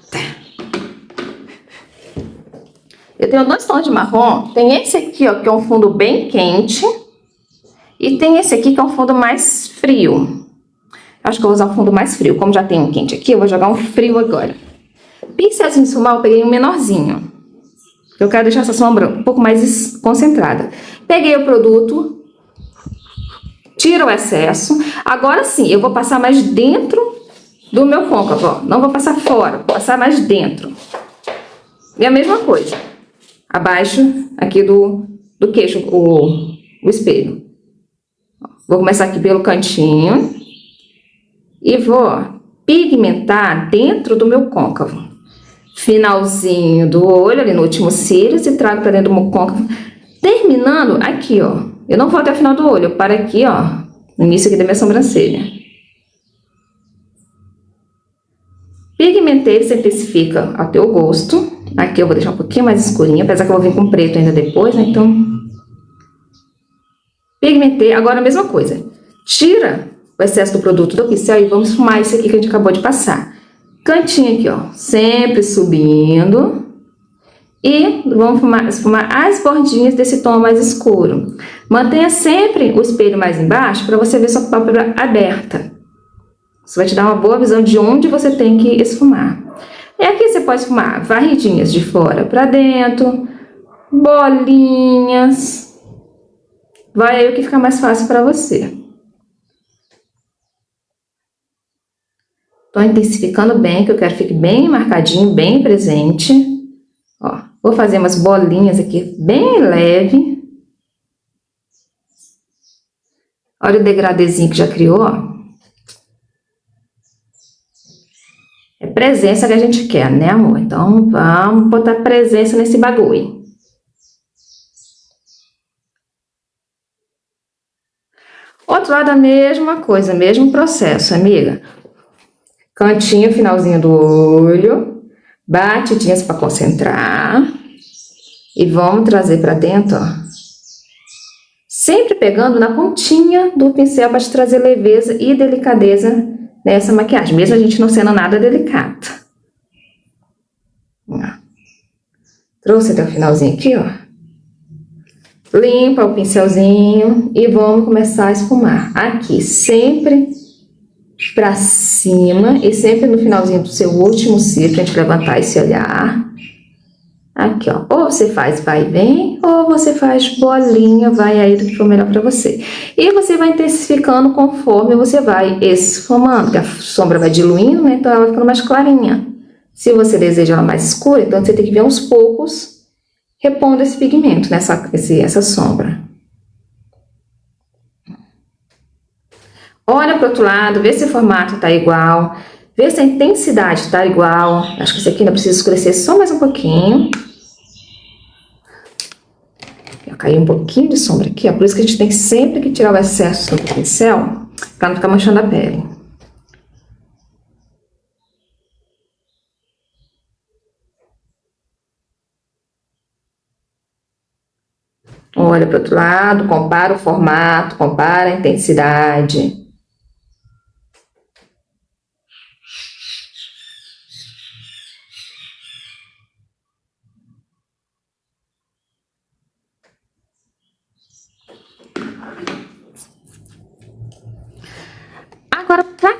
Eu tenho 2 tons de marrom. Tem esse aqui, ó, que é um fundo bem quente. E tem esse aqui que é um fundo mais frio. Acho que eu vou usar um fundo mais frio. Como já tem um quente aqui, eu vou jogar um frio agora. Pincelzinho de esfumar, eu peguei um menorzinho. Eu quero deixar essa sombra um pouco mais concentrada. Peguei o produto. Tiro o excesso. Agora sim, eu vou passar mais dentro do meu côncavo, ó. Não vou passar fora, vou passar mais dentro. E a mesma coisa. Abaixo aqui do queixo, o espelho. Vou começar aqui pelo cantinho. E vou pigmentar dentro do meu côncavo. Finalzinho do olho, ali no último cílios, e trago para dentro do meu côncavo. Terminando aqui, ó. Eu não vou até o final do olho, eu paro aqui, ó. No início aqui da minha sobrancelha. Pigmentei, você intensifica ao teu gosto. Aqui eu vou deixar um pouquinho mais escurinho, apesar que eu vou vir com preto ainda depois, né? Então, pigmentei. Agora a mesma coisa. Tira o excesso do produto do pincel e vamos esfumar esse aqui que a gente acabou de passar. Cantinho aqui, ó. Sempre subindo. E vamos esfumar as bordinhas desse tom mais escuro. Mantenha sempre o espelho mais embaixo para você ver sua pálpebra aberta. Isso vai te dar uma boa visão de onde você tem que esfumar. E aqui você pode esfumar varridinhas de fora para dentro, bolinhas. Vai aí o que fica mais fácil para você. Tô intensificando bem, que eu quero que fique bem marcadinho, bem presente. Ó, vou fazer umas bolinhas aqui bem leve. Olha o degradezinho que já criou, ó. É presença que a gente quer, né, amor? Então, vamos botar presença nesse bagulho. Outro lado, a mesma coisa, mesmo processo, amiga. Cantinho, finalzinho do olho. Batidinhas para concentrar. E vamos trazer para dentro, ó. Sempre pegando na pontinha do pincel para te trazer leveza e delicadeza nessa maquiagem, mesmo a gente não sendo nada delicado. Ó. Trouxe até o finalzinho aqui, ó. Limpa o pincelzinho e vamos começar a esfumar. Aqui, sempre pra cima e sempre no finalzinho do seu último cílio, pra gente levantar esse olhar. Aqui, ó. Ou você faz vai e vem, ou você faz bolinha, vai aí do que for melhor pra você. E você vai intensificando conforme você vai esfumando, porque a sombra vai diluindo, né? Então ela vai ficando mais clarinha. Se você deseja ela mais escura, então você tem que vir aos poucos repondo esse pigmento, essa sombra. Olha para o outro lado, vê se o formato tá igual, vê se a intensidade tá igual. Acho que esse aqui ainda precisa escurecer só mais um pouquinho. Caiu um pouquinho de sombra aqui, ó. Por isso que a gente tem sempre que tirar o excesso do pincel, para não ficar manchando a pele. Olha para o outro lado, compara o formato, compara a intensidade. Agora, pra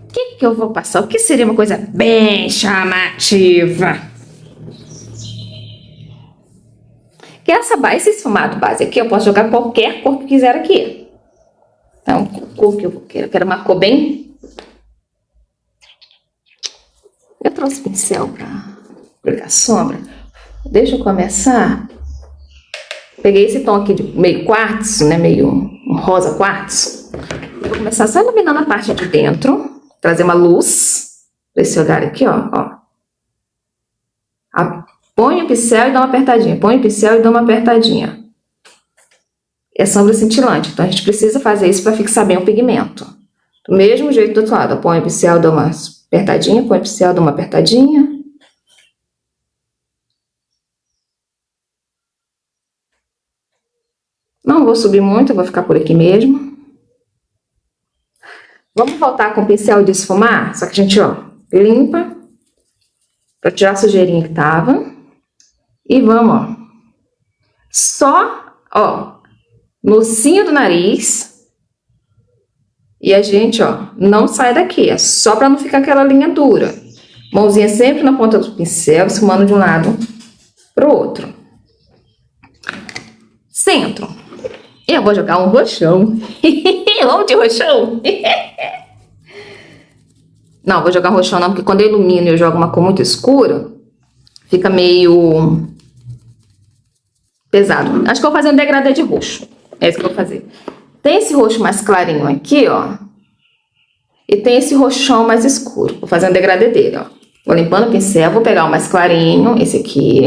que eu vou passar? O que seria uma coisa bem chamativa? Que esse esfumado base aqui, eu posso jogar qualquer cor que quiser aqui. Então, cor que eu quero uma cor bem... Eu trouxe pincel pra aplicar sombra. Deixa eu começar. Peguei esse tom aqui de meio quartzo, né? Meio um rosa quartzo. Vou começar só iluminando a parte de dentro. Trazer uma luz. Esse olhar aqui, ó. Põe o pincel e dá uma apertadinha. Põe o pincel e dá uma apertadinha. É sombra cintilante, então a gente precisa fazer isso para fixar bem o pigmento. Do mesmo jeito do outro lado, põe o pincel, dá uma apertadinha, põe o pincel, dá uma apertadinha. Não vou subir muito, eu vou ficar por aqui mesmo. Vamos voltar com o pincel de esfumar, só que a gente, ó, limpa para tirar a sujeirinha que tava. E vamos, ó, só, ó, no cinho do nariz. E a gente, ó, não sai daqui, é só para não ficar aquela linha dura. Mãozinha sempre na ponta do pincel, esfumando de um lado pro outro. Centro. Eu vou jogar um roxão. Vamos de roxão? Não, vou jogar roxão não, porque quando eu ilumino e eu jogo uma cor muito escura, fica meio pesado. Acho que eu vou fazer um degradê de roxo. É isso que eu vou fazer. Tem esse roxo mais clarinho aqui, ó. E tem esse roxão mais escuro. Vou fazer um degradê dele, ó. Vou limpando o pincel, vou pegar o mais clarinho, esse aqui.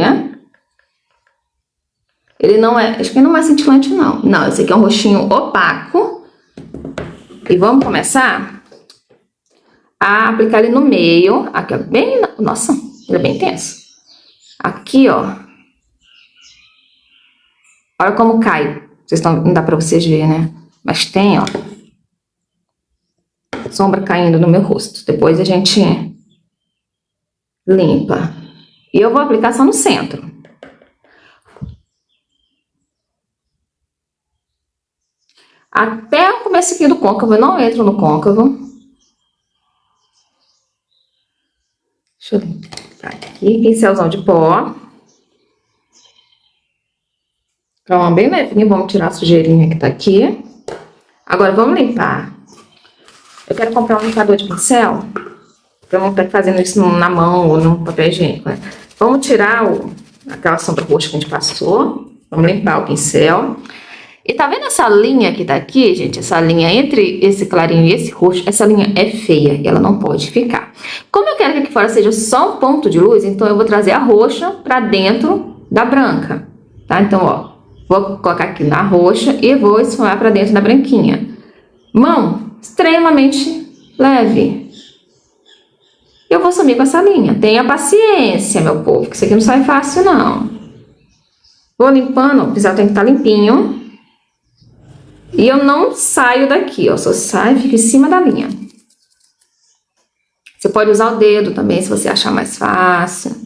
Ele não é, acho que não é cintilante não. Não, esse aqui é um roxinho opaco. E vamos começar a aplicar ele no meio. Aqui, ó, bem, nossa, ele é bem intenso. Aqui, ó. Olha como cai. Vocês estão, não dá pra vocês verem, né? Mas tem, ó, sombra caindo no meu rosto. Depois a gente limpa. E eu vou aplicar só no centro. Até o começo aqui do côncavo, eu não entro no côncavo. Deixa eu limpar aqui, pincelzão de pó. Então, bem levinho, vamos tirar a sujeirinha que tá aqui. Agora, vamos limpar. Eu quero comprar um limpador de pincel, pra não estar fazendo isso na mão ou no papel higiênico, né? Vamos tirar aquela sombra roxa que a gente passou. Vamos limpar o pincel. E tá vendo essa linha que tá aqui, gente? Essa linha entre esse clarinho e esse roxo, essa linha é feia e ela não pode ficar. Como eu quero que aqui fora seja só um ponto de luz, então eu vou trazer a roxa pra dentro da branca, tá? Então, ó, vou colocar aqui na roxa e vou esfumar pra dentro da branquinha. Mão extremamente leve. Eu vou sumir com essa linha. Tenha paciência, meu povo, que isso aqui não sai fácil, não. Vou limpando, o pincel tem que estar limpinho. E eu não saio daqui, ó, só saio e fico em cima da linha. Você pode usar o dedo também, se você achar mais fácil.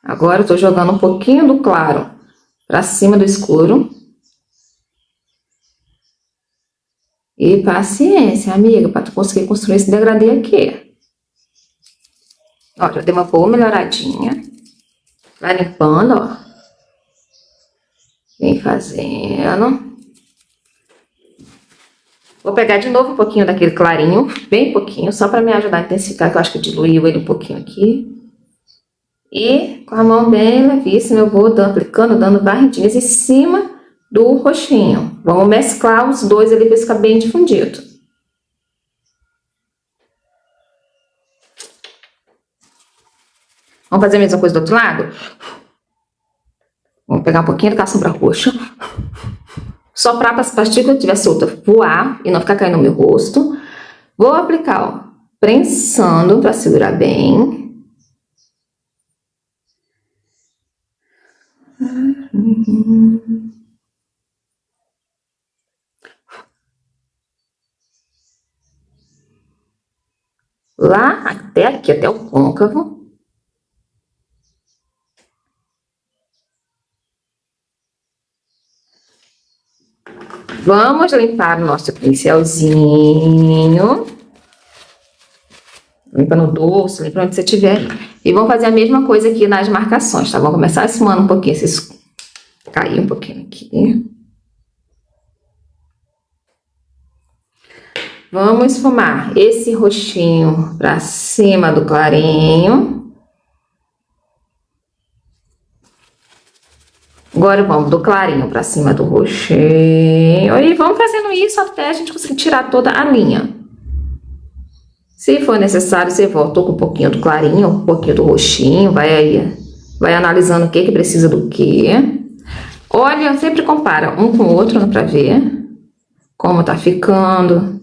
Agora eu tô jogando um pouquinho do claro pra cima do escuro. E paciência, amiga, pra tu conseguir construir esse degradê aqui. Ó, já dei uma boa melhoradinha. Vai limpando, ó. Vem fazendo. Vou pegar de novo um pouquinho daquele clarinho, bem pouquinho, só pra me ajudar a intensificar, que eu acho que diluiu ele um pouquinho aqui. E com a mão bem levíssima eu vou aplicando, dando varridinhas em cima do roxinho. Vamos mesclar os dois ali pra ficar bem difundido. Vamos fazer a mesma coisa do outro lado? Vamos pegar um pouquinho da sombra roxa. Soprar para as partículas que estiver solta voar e não ficar caindo no meu rosto. Vou aplicar, ó, prensando para segurar bem. Lá até aqui, até o côncavo. Vamos limpar o nosso pincelzinho. Limpa no dorso, limpa onde você tiver. E vamos fazer a mesma coisa aqui nas marcações, tá? Vamos começar esfumando um pouquinho, cair um pouquinho aqui. Vamos esfumar esse roxinho pra cima do clarinho. Agora vamos do clarinho pra cima do roxinho. E vamos fazendo isso até a gente conseguir tirar toda a linha. Se for necessário, você volta com um pouquinho do clarinho, um pouquinho do roxinho. Vai analisando o que precisa do que. Olha, sempre compara um com o outro, né, pra ver como tá ficando.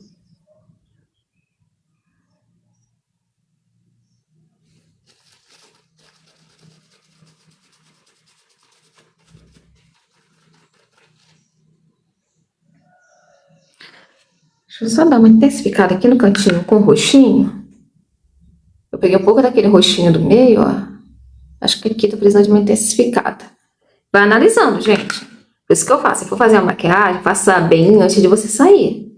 Deixa eu só dar uma intensificada aqui no cantinho com o roxinho. Eu peguei um pouco daquele roxinho do meio, ó. Acho que aqui tá precisando de uma intensificada. Vai analisando, gente. Por isso que eu faço. Se for fazer uma maquiagem, faça bem antes de você sair.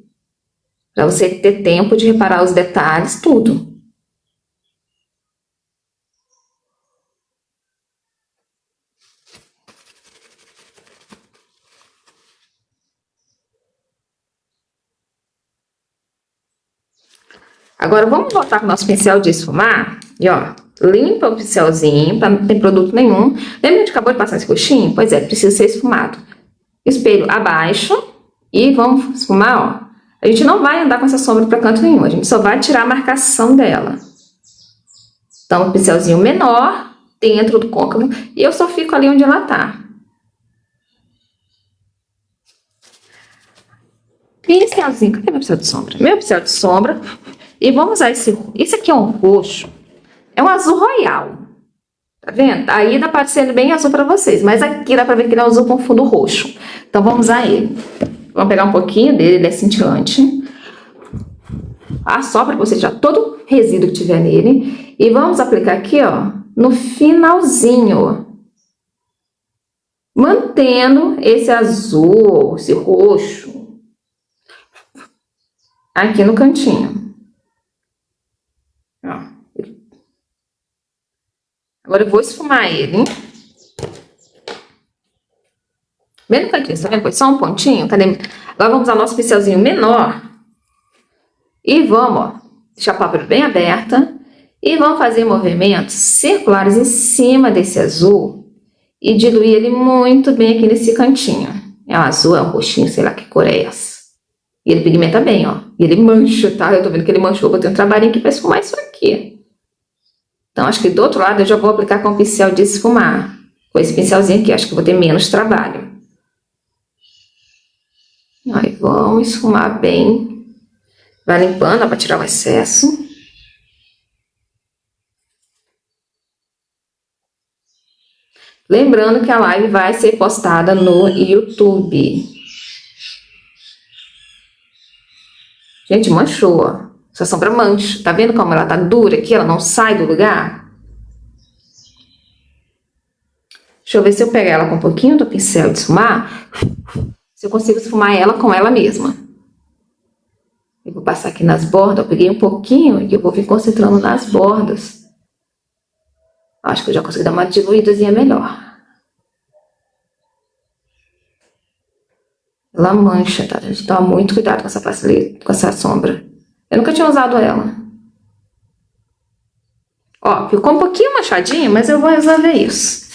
Pra você ter tempo de reparar os detalhes, tudo. Agora, vamos voltar com o nosso pincel de esfumar. E, ó, limpa o pincelzinho, para não ter produto nenhum. Lembra que a gente acabou de passar esse coxinho? Pois é, precisa ser esfumado. Espelho abaixo. E vamos esfumar, ó. A gente não vai andar com essa sombra para canto nenhum. A gente só vai tirar a marcação dela. Então, o pincelzinho menor, dentro do côncavo. E eu só fico ali onde ela tá. Pincelzinho. Cadê meu pincel de sombra? Meu pincel de sombra. E vamos usar esse aqui é um roxo, é um azul royal, tá vendo? Aí tá parecendo bem azul pra vocês, mas aqui dá pra ver que ele é um azul com fundo roxo. Então vamos usar ele. Vamos pegar um pouquinho dele, ele é cintilante. Assopra pra você tirar todo o resíduo que tiver nele. E vamos aplicar aqui, ó, no finalzinho. Mantendo esse azul, esse roxo, aqui no cantinho. Agora eu vou esfumar ele. Bem no cantinho, tá vendo? Foi só um pontinho. Cadê? Agora vamos usar nosso pincelzinho menor. E vamos, ó, deixar a pálpebra bem aberta. E vamos fazer movimentos circulares em cima desse azul. E diluir ele muito bem aqui nesse cantinho. É um azul, é um roxinho, sei lá que cor é essa. E ele pigmenta bem, ó. E ele mancha, tá? Eu tô vendo que ele manchou. Vou ter um trabalhinho aqui pra esfumar isso aqui. Então, acho que do outro lado eu já vou aplicar com o pincel de esfumar. Com esse pincelzinho aqui, acho que eu vou ter menos trabalho. Aí, vamos esfumar bem. Vai limpando, para tirar o excesso. Lembrando que a live vai ser postada no YouTube. Gente, manchou, ó. Essa sombra mancha. Tá vendo como ela tá dura aqui? Ela não sai do lugar? Deixa eu ver se eu pegar ela com um pouquinho do pincel de esfumar. Se eu consigo esfumar ela com ela mesma. Eu vou passar aqui nas bordas. Eu peguei um pouquinho e eu vou vir concentrando nas bordas. Acho que eu já consegui dar uma diluídazinha melhor. Ela mancha, tá? A gente toma muito cuidado com essa facilidade, com essa sombra. Eu nunca tinha usado ela. Ó, ficou um pouquinho manchadinho, mas eu vou resolver isso.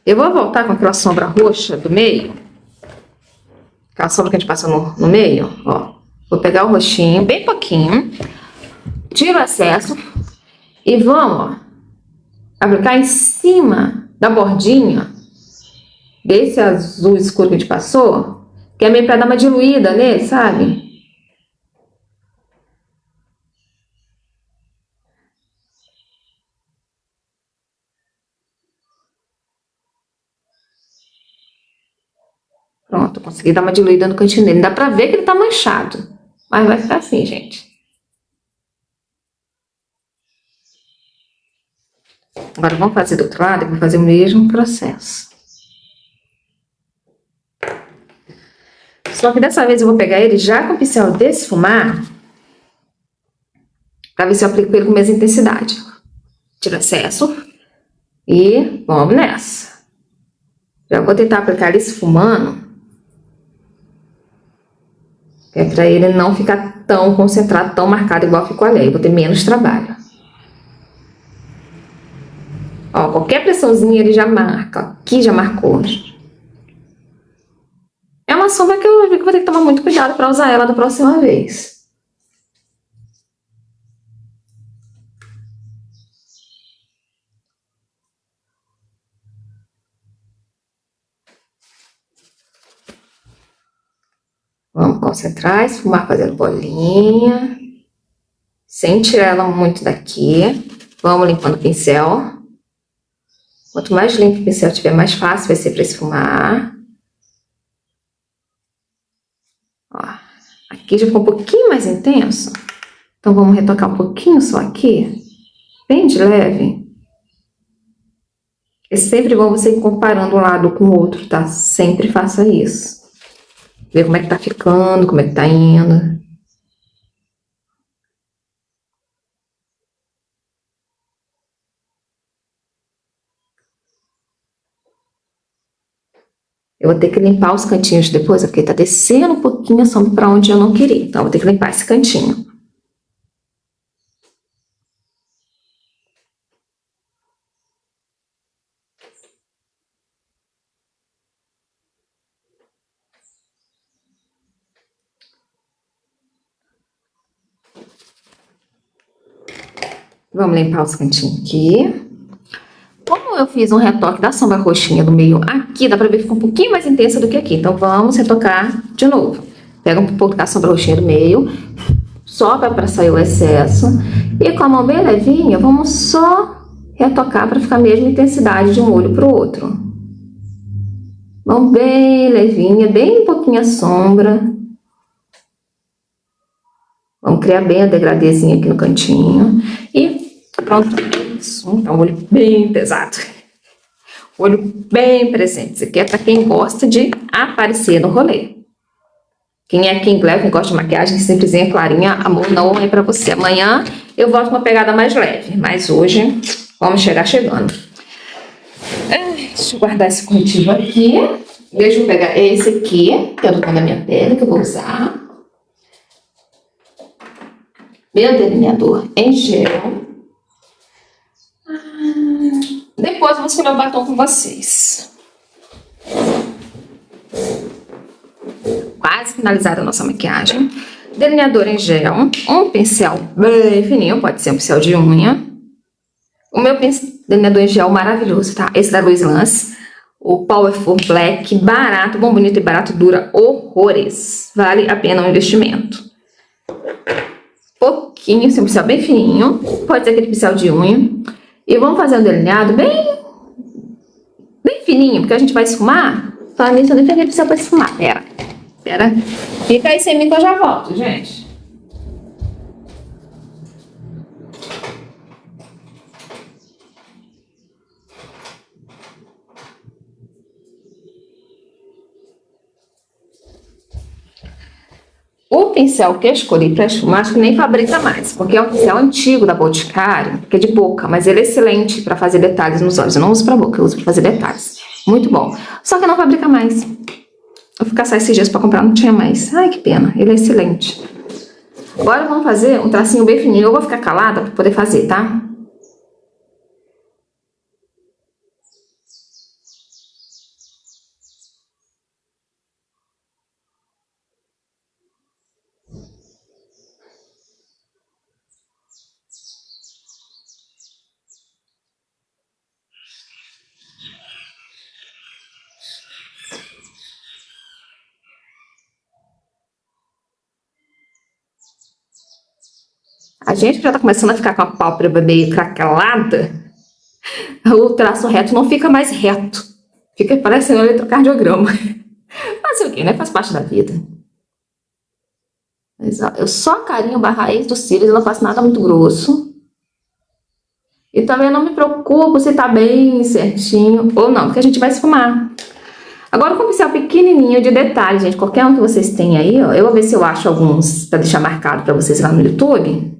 Eu vou voltar com aquela sombra roxa do meio. Aquela sombra que a gente passa no meio, ó. Vou pegar o roxinho, bem pouquinho. Tiro o excesso. E vamos, ó, aplicar em cima da bordinha desse azul escuro que a gente passou. Que é meio pra dar uma diluída nele, sabe? Pronto, consegui dar uma diluída no cantinho dele. Dá pra ver que ele tá manchado. Mas vai ficar assim, gente. Agora vamos fazer do outro lado e vou fazer o mesmo processo. Só que dessa vez eu vou pegar ele já com o pincel de esfumar. Pra ver se eu aplico ele com a mesma intensidade. Tira o excesso. E vamos nessa. Já vou tentar aplicar ele esfumando. É pra ele não ficar tão concentrado, tão marcado igual ficou ali. Eu vou ter menos trabalho. Ó, qualquer pressãozinha ele já marca. Aqui já marcou. É uma sombra que eu vi que vou ter que tomar muito cuidado para usar ela da próxima vez. Vamos concentrar, esfumar fazendo bolinha. Sem tirar ela muito daqui. Vamos limpando o pincel. Quanto mais limpo o pincel tiver, mais fácil vai ser para esfumar. Ó, aqui já ficou um pouquinho mais intenso. Então vamos retocar um pouquinho só aqui. Bem de leve. É sempre bom você ir comparando um lado com o outro, tá? Sempre faça isso. Ver como é que tá ficando, como é que tá indo. Eu vou ter que limpar os cantinhos depois, porque tá descendo um pouquinho a sombra pra onde eu não queria. Então, eu vou ter que limpar esse cantinho. Vamos limpar os cantinhos aqui. Como eu fiz um retoque da sombra roxinha do meio aqui, dá pra ver que ficou um pouquinho mais intensa do que aqui. Então, vamos retocar de novo. Pega um pouco da sombra roxinha do meio, sopra pra sair o excesso. E com a mão bem levinha, vamos só retocar pra ficar a mesma intensidade de um olho pro outro. Mão bem levinha, bem pouquinha sombra. Vamos criar bem a degradêzinha aqui no cantinho. E pronto. Isso, então, olho bem pesado. Olho bem presente. Isso aqui é para quem gosta de aparecer no rolê. Quem é King Leve, quem gosta de maquiagem simplesinha, clarinha, amor, não é para você. Amanhã eu volto com uma pegada mais leve, mas hoje vamos chegar chegando. Deixa eu guardar esse corretivo aqui. Deixa eu pegar esse aqui, que é do tom da minha pele, que eu vou usar. Meu delineador em gel. Depois eu vou escolher o batom com vocês. Quase finalizada a nossa maquiagem. Delineador em gel. Um pincel bem fininho, pode ser um pincel de unha. O meu delineador em gel maravilhoso, tá? Esse da Louis Lance. O Powerful Black. Barato, bom, bonito e barato. Dura horrores. Vale a pena o investimento. Pouquinho, assim, um pincel bem fininho. Pode ser aquele pincel de unha. E vamos fazer um delineado bem fininho, porque a gente vai esfumar. Falando nisso, eu nem peguei pincel pra esfumar. Pera. Fica aí sem mim que eu já volto, gente. O pincel que eu escolhi para esfumar, acho que nem fabrica mais, porque é um pincel antigo da Boticário, que é de boca, mas ele é excelente para fazer detalhes nos olhos. Eu não uso para boca, eu uso para fazer detalhes. Muito bom. Só que não fabrica mais. Eu fui caçar esses dias para comprar, não tinha mais. Ai, que pena. Ele é excelente. Agora vamos fazer um tracinho bem fininho. Eu vou ficar calada para poder fazer, tá? A gente já tá começando a ficar com a pálpebra meio craquelada. O traço reto não fica mais reto. Fica parecendo um eletrocardiograma. Mas o que, né? Faz parte da vida. Eu só carinho barra raiz dos cílios, eu não faço nada muito grosso. E também não me preocupo se tá bem certinho ou não, porque a gente vai esfumar. Agora com um pincel pequenininho de detalhe, gente, qualquer um que vocês têm aí, ó, eu vou ver se eu acho alguns pra deixar marcado pra vocês lá no YouTube.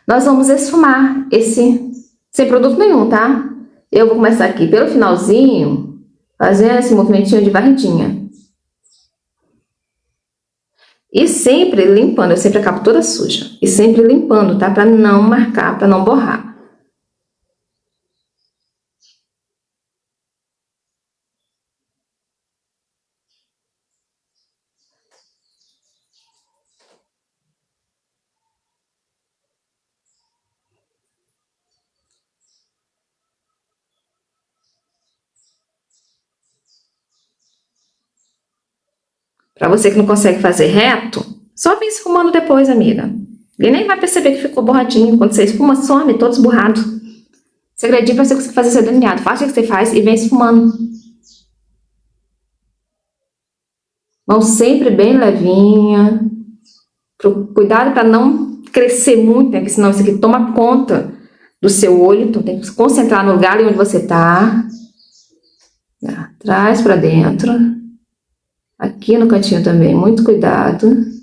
Nós vamos esfumar esse sem produto nenhum, tá? Eu vou começar aqui pelo finalzinho, fazendo esse movimentinho de varridinha. E sempre limpando, eu sempre acabo toda suja. E sempre limpando, tá? Pra não marcar, pra não borrar. Pra você que não consegue fazer reto, só vem esfumando depois, amiga. E nem vai perceber que ficou borradinho. Quando você esfuma, some, todo esburrado. Segredinho pra você conseguir fazer seu delineado. Faça o que você faz e vem esfumando. Mão sempre bem levinha. Cuidado para não crescer muito, né? Porque senão isso aqui toma conta do seu olho. Então tem que se concentrar no lugar onde você tá. Traz para dentro. Aqui no cantinho também, muito cuidado.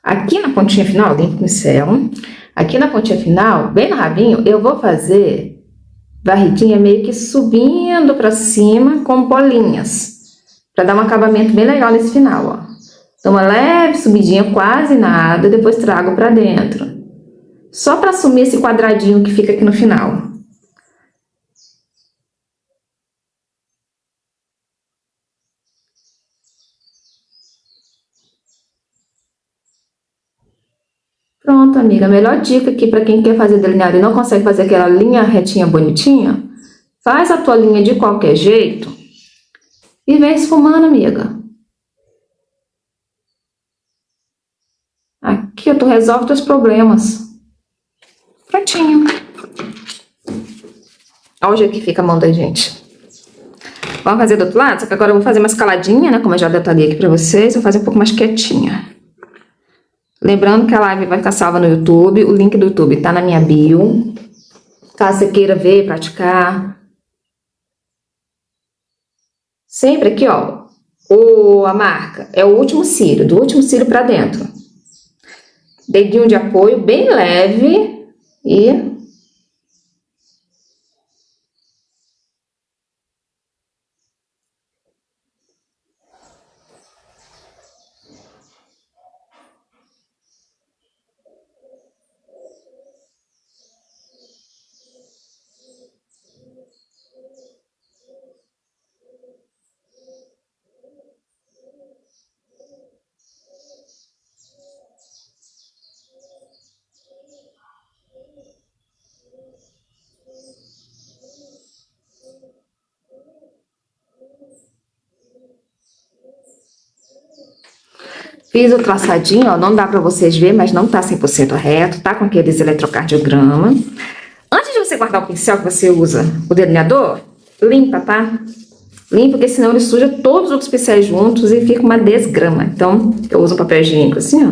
Aqui na pontinha final, limpo o pincel. Aqui na pontinha final, bem no rabinho, eu vou fazer varridinha meio que subindo pra cima com bolinhas. Pra dar um acabamento bem legal nesse final, ó. Então, uma leve subidinha, quase nada, depois trago pra dentro. Só pra assumir esse quadradinho que fica aqui no final. Pronto, amiga. A melhor dica aqui para quem quer fazer delineado e não consegue fazer aquela linha retinha bonitinha, faz a tua linha de qualquer jeito e vem esfumando, amiga. Aqui tu resolve teus problemas. Prontinho. Olha o jeito que fica a mão da gente. Vamos fazer do outro lado? Só que agora eu vou fazer uma escaladinha, né? Como eu já detalhei aqui pra vocês. Vou fazer um pouco mais quietinha. Lembrando que a live vai ficar salva no YouTube. O link do YouTube tá na minha bio. Caso você queira ver, praticar. Sempre aqui, ó. A marca é o último cílio. Do último cílio pra dentro. Dedinho de apoio bem leve. E... fiz o traçadinho, ó, não dá pra vocês verem, mas não tá 100% reto, tá com aqueles eletrocardiograma. Antes de você guardar o pincel que você usa, o delineador, limpa, tá? Limpa, porque senão ele suja todos os outros pincéis juntos e fica uma desgrama. Então, eu uso um papel higiênico assim, ó,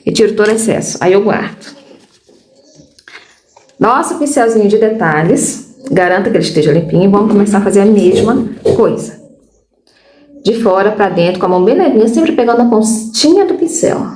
e tiro todo o excesso. Aí eu guardo. Nosso pincelzinho de detalhes, garanta que ele esteja limpinho e vamos começar a fazer a mesma coisa. De fora pra dentro, com a mão bem levinha, sempre pegando a pontinha do pincel.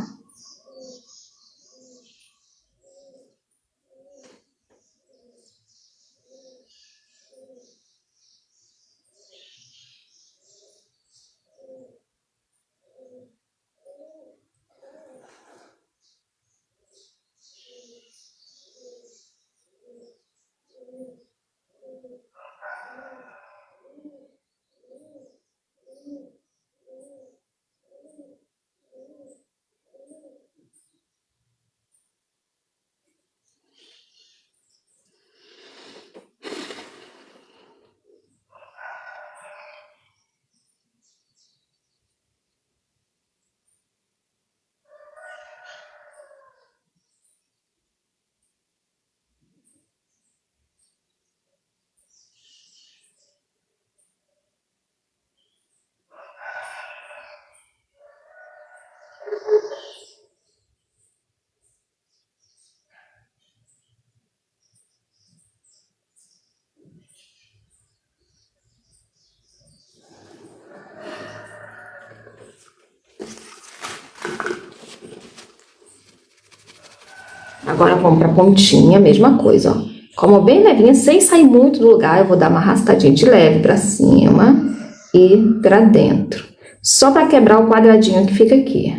Agora vamos pra pontinha, mesma coisa, ó. Como bem levinha, sem sair muito do lugar, eu vou dar uma arrastadinha de leve pra cima e pra dentro. Só pra quebrar o quadradinho que fica aqui.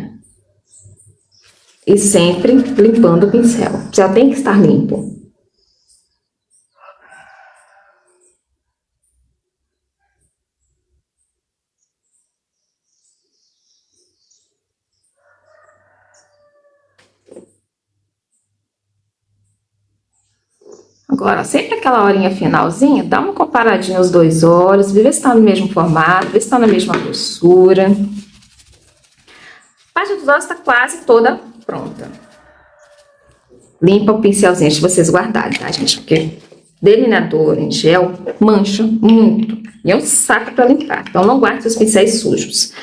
E sempre limpando o pincel. O pincel tem que estar limpo. Agora, sempre aquela horinha finalzinha, dá uma comparadinha os dois olhos, vê se está no mesmo formato, vê se está na mesma grossura. A parte dos olhos está quase toda pronta. Limpa o pincelzinho antes de vocês guardarem, tá, gente? Porque delineador em gel mancha muito. E é um saco para limpar. Então, não guarde seus pincéis sujos.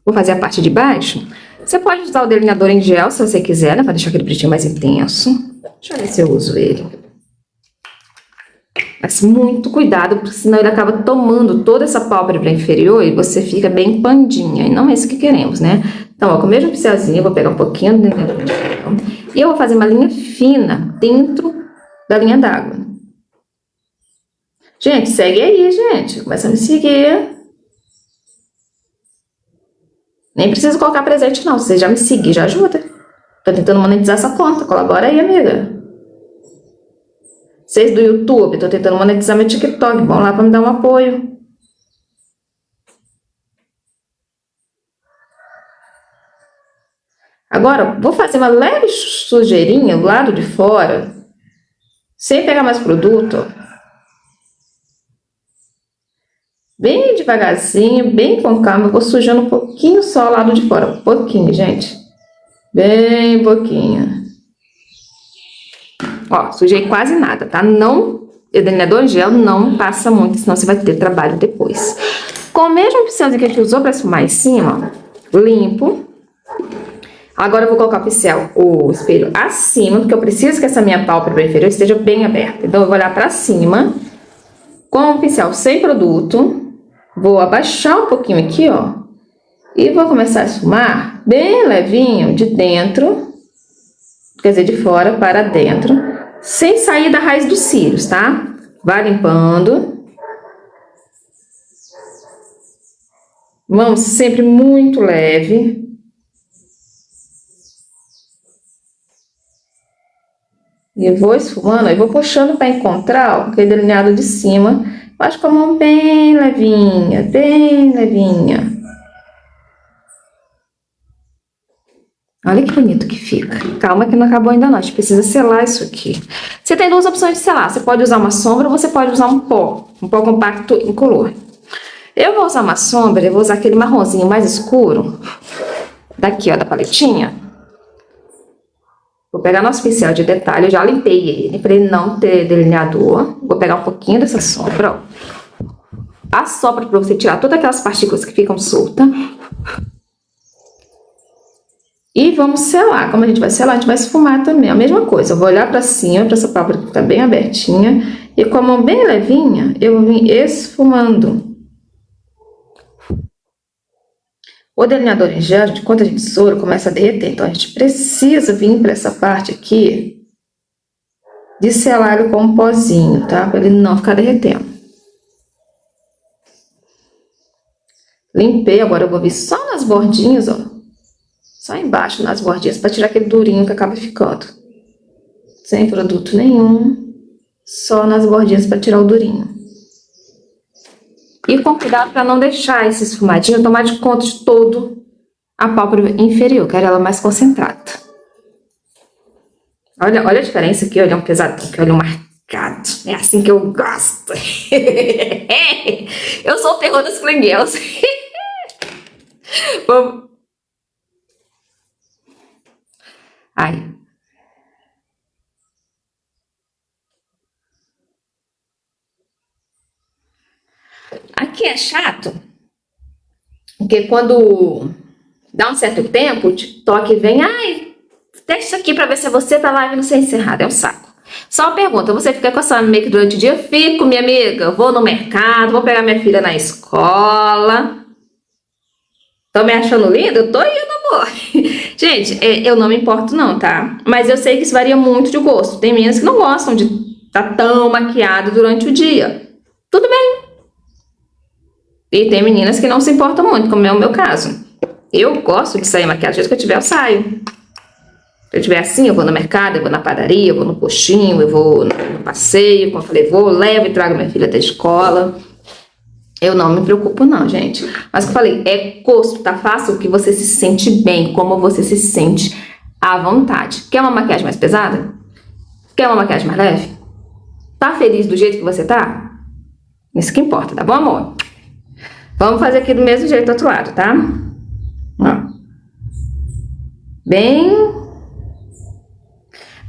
Vou fazer a parte de baixo. Você pode usar o delineador em gel, se você quiser, né? Para deixar aquele brilhinho mais intenso. Deixa eu ver se eu uso ele. Mas muito cuidado, porque senão ele acaba tomando toda essa pálpebra inferior e você fica bem pandinha. E não é isso que queremos, né? Então, ó, com o mesmo pincelzinho, eu vou pegar um pouquinho do delineador de gel. E eu vou fazer uma linha fina dentro da linha d'água. Gente, segue aí, gente. Começa a me seguir. Nem preciso colocar presente, não. Se você já me seguir, já ajuda. Tô tentando monetizar essa conta. Colabora aí, amiga. Vocês do YouTube, tô tentando monetizar meu TikTok. Vão lá pra me dar um apoio. Agora, vou fazer uma leve sujeirinha do lado de fora. Sem pegar mais produto. Bem devagarzinho, bem com calma. Eu vou sujando um pouquinho só o lado de fora. Um pouquinho, gente. Bem pouquinho. Ó, sujei quase nada, tá? Não, o delineador em gel não passa muito, senão você vai ter trabalho depois. Com o mesmo pincelzinho que a gente usou para esfumar em cima, ó, limpo. Agora eu vou colocar o espelho acima, porque eu preciso que essa minha pálpebra inferior esteja bem aberta. Então eu vou olhar para cima, com o pincel sem produto, vou abaixar um pouquinho aqui, ó, e vou começar a esfumar bem levinho de dentro, quer dizer, de fora para dentro, sem sair da raiz dos cílios, tá? Vai limpando. Vamos sempre muito leve. E vou esfumando, e vou puxando para encontrar, ó, aquele delineado de cima. Faz com a mão bem levinha, bem levinha. Olha que bonito que fica. Calma que não acabou ainda não, a gente precisa selar isso aqui. Você tem duas opções de selar. Você pode usar uma sombra ou você pode usar um pó compacto incolor. Eu vou usar uma sombra, eu vou usar aquele marronzinho mais escuro. Daqui, ó, da paletinha. Vou pegar nosso pincel de detalhe, eu já limpei ele, para ele não ter delineador. Vou pegar um pouquinho dessa sombra, ó. Assopra para você tirar todas aquelas partículas que ficam soltas. E vamos selar. Como a gente vai selar, a gente vai esfumar também. A mesma coisa, eu vou olhar para cima, para essa pálpebra que tá bem abertinha. E com a mão bem levinha, eu vou vir esfumando. O delineador em gel, quando a gente soura, começa a derreter. Então, a gente precisa vir para essa parte aqui de selar ele com um pozinho, tá? Para ele não ficar derretendo. Limpei, agora eu vou vir só nas bordinhas, ó. Só embaixo, nas bordinhas, para tirar aquele durinho que acaba ficando. Sem produto nenhum. Só nas bordinhas para tirar o durinho. E com cuidado para não deixar esse esfumadinho tomar de conta de todo a pálpebra inferior. Quero ela mais concentrada. Olha a diferença aqui, olha um pesadão, que olha um marcado. É assim que eu gosto. Eu sou o terror das Pringles. Vamos. Ai. Aqui é chato, porque quando dá um certo tempo, o TikTok vem, ai, testa aqui pra ver se é você, pra live não ser encerrada, é um saco. Só uma pergunta, você fica com essa make durante o dia? Fico, minha amiga, vou no mercado, vou pegar minha filha na escola. Tô me achando linda? Eu tô indo, amor. Gente, eu não me importo não, tá? Mas eu sei que isso varia muito de gosto. Tem meninas que não gostam de estar tão maquiada durante o dia. Tudo bem. E tem meninas que não se importam muito, como é o meu caso. Eu gosto de sair maquiada, do jeito que eu tiver, eu saio. Se eu tiver assim, eu vou no mercado, eu vou na padaria, eu vou no postinho, eu vou no passeio, como eu falei, vou, levo e trago minha filha da escola. Eu não me preocupo não, gente. Mas como eu falei, é gosto, tá fácil, que você se sente bem, como você se sente à vontade. Quer uma maquiagem mais pesada? Quer uma maquiagem mais leve? Tá feliz do jeito que você tá? Isso que importa, tá bom, amor? Vamos fazer aqui do mesmo jeito do outro lado, tá? Ó. Bem...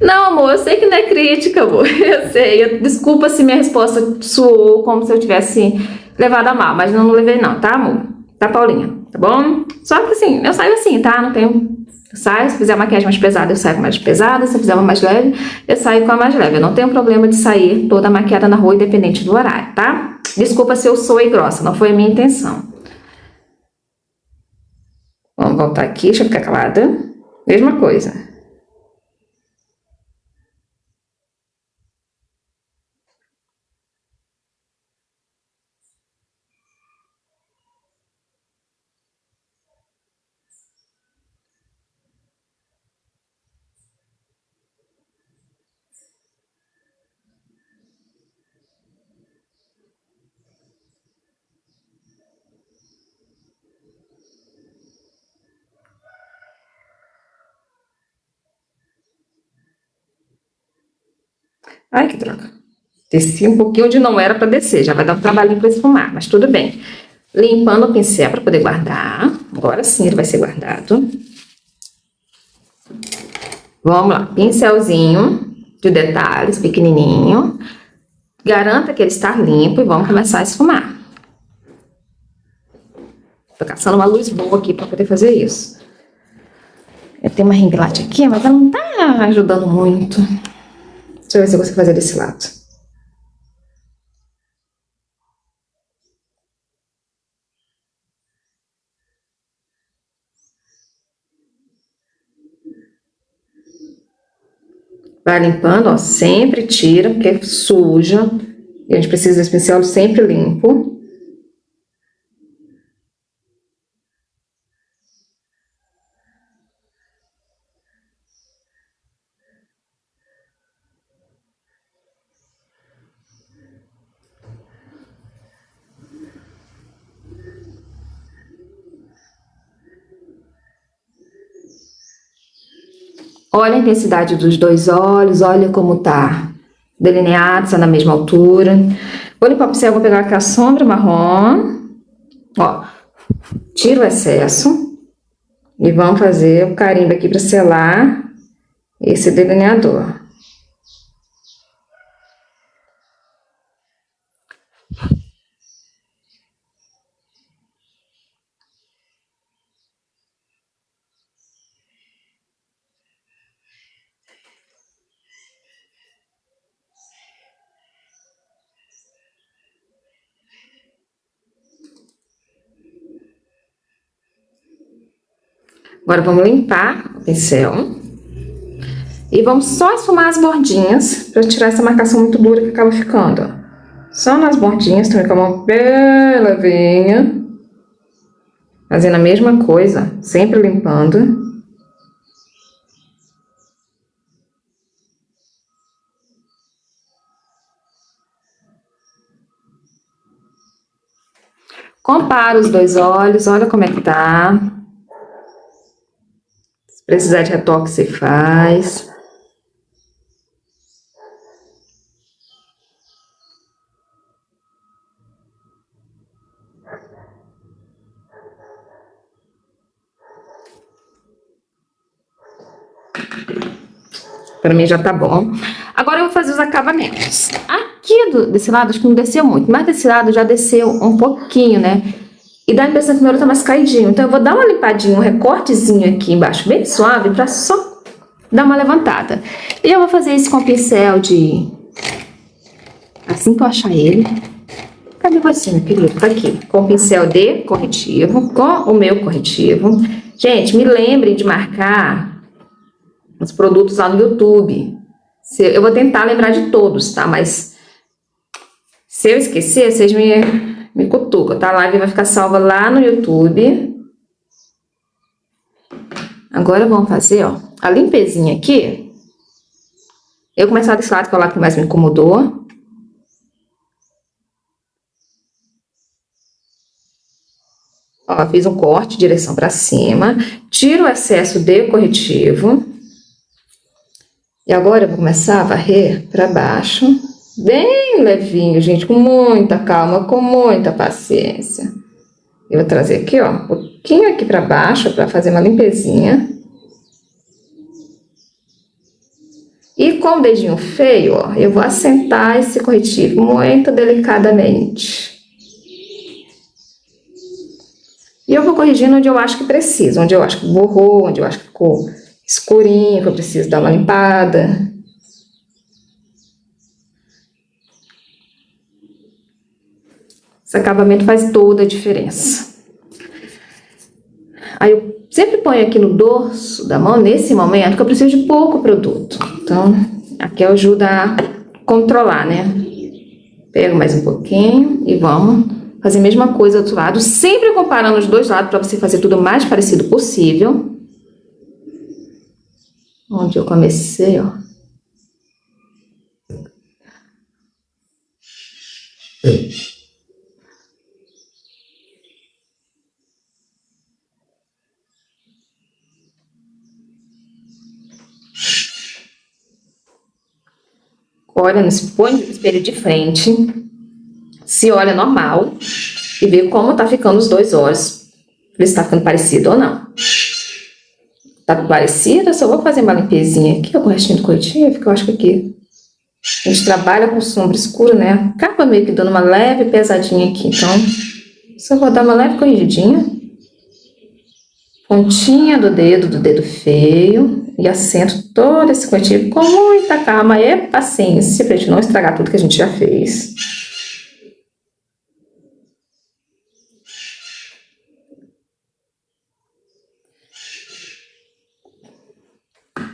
Não, amor, eu sei que não é crítica, amor. Eu sei. Desculpa se minha resposta soou como se eu tivesse levado a mal, mas não levei não, tá, amor? Tá, Paulinha? Tá bom? Só que assim, eu saio assim, tá? Não tenho... Eu saio, se fizer maquiagem mais pesada, eu saio com mais pesada. Se eu fizer uma mais leve, eu saio com a mais leve. Eu não tenho problema de sair toda maquiada na rua, independente do horário, tá? Desculpa se eu soei grossa, não foi a minha intenção. Vamos voltar aqui, deixa eu ficar calada. Mesma coisa. Ai, que droga. Desci um pouquinho onde não era para descer. Já vai dar um trabalhinho para esfumar, mas tudo bem. Limpando o pincel para poder guardar. Agora sim ele vai ser guardado. Vamos lá. Pincelzinho de detalhes, pequenininho. Garanta que ele está limpo e vamos começar a esfumar. Tô caçando uma luz boa aqui para poder fazer isso. Eu tenho uma ring light aqui, mas ela não tá ajudando muito. Deixa eu ver se eu consigo fazer desse lado. Vai limpando, ó, sempre tira, porque suja. E a gente precisa desse pincel sempre limpo. Olha a intensidade dos dois olhos, olha como tá delineado, está na mesma altura. Vou limpar o pincel, vou pegar aqui a sombra marrom. Ó, tiro o excesso. E vamos fazer o carimbo aqui para selar esse delineador. Agora vamos limpar o pincel. E vamos só esfumar as bordinhas para tirar essa marcação muito dura que acaba ficando, ó. Só nas bordinhas, também com a mão bem levinha. Fazendo a mesma coisa, sempre limpando. Compara os dois olhos, olha como é que tá. Se precisar de retoque, você faz. Pra mim já tá bom. Agora eu vou fazer os acabamentos. Aqui desse lado, acho que não desceu muito, mas desse lado já desceu um pouquinho, né? E dá a impressão que o meu olho tá mais caidinho. Então eu vou dar uma limpadinha, um recortezinho aqui embaixo, bem suave, pra só dar uma levantada. E eu vou fazer isso com o pincel de... Assim que eu achar ele. Cadê você, meu querido? Tá aqui. Com o pincel de corretivo, com o meu corretivo. Gente, me lembrem de marcar os produtos lá no YouTube. Eu vou tentar lembrar de todos, tá? Mas se eu esquecer, vocês me cutucam, tá? A live vai ficar salva lá no YouTube. Agora vamos fazer, ó, a limpezinha aqui. Eu vou começar desse lado, que é o lado que mais me incomodou. Ó, fiz um corte, direção pra cima. Tiro o excesso de corretivo. E agora eu vou começar a varrer pra baixo. Bem levinho, gente, com muita calma, com muita paciência. Eu vou trazer aqui, ó, um pouquinho aqui pra baixo, pra fazer uma limpezinha. E com o dedinho feio, ó, eu vou assentar esse corretivo muito delicadamente. E eu vou corrigindo onde eu acho que precisa, onde eu acho que borrou, onde eu acho que ficou escurinho, que eu preciso dar uma limpada. Esse acabamento faz toda a diferença. Aí eu sempre ponho aqui no dorso da mão, nesse momento, que eu preciso de pouco produto. Então, aqui ajuda a controlar, né? Pego mais um pouquinho e vamos fazer a mesma coisa do outro lado, sempre comparando os dois lados para você fazer tudo o mais parecido possível. Onde eu comecei, ó. Olha, põe no espelho de frente, se olha normal e vê como tá ficando os dois olhos, ver se tá ficando parecido ou não. Tá parecido? Eu só vou fazer uma limpezinha aqui, ó, com o restinho do corretivo, que eu acho que aqui a gente trabalha com sombra escura, né? Acaba meio que dando uma leve pesadinha aqui, então só vou dar uma leve corrigidinha. Pontinha do dedo feio, e assento todo esse corretivo com muita calma e paciência, pra gente não estragar tudo que a gente já fez.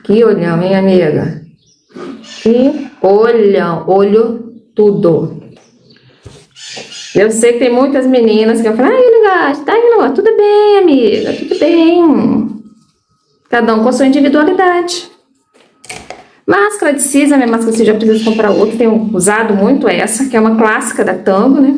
Que olhão, hein, amiga? Que olhão, olho tudo. Eu sei que tem muitas meninas que vão falar, ai, Eligard, tá, Eligard, tudo bem, amiga, tudo bem. Cada um com a sua individualidade. Máscara de siso, a minha máscara de siso já preciso comprar outra, tenho usado muito essa, que é uma clássica da Tango, né?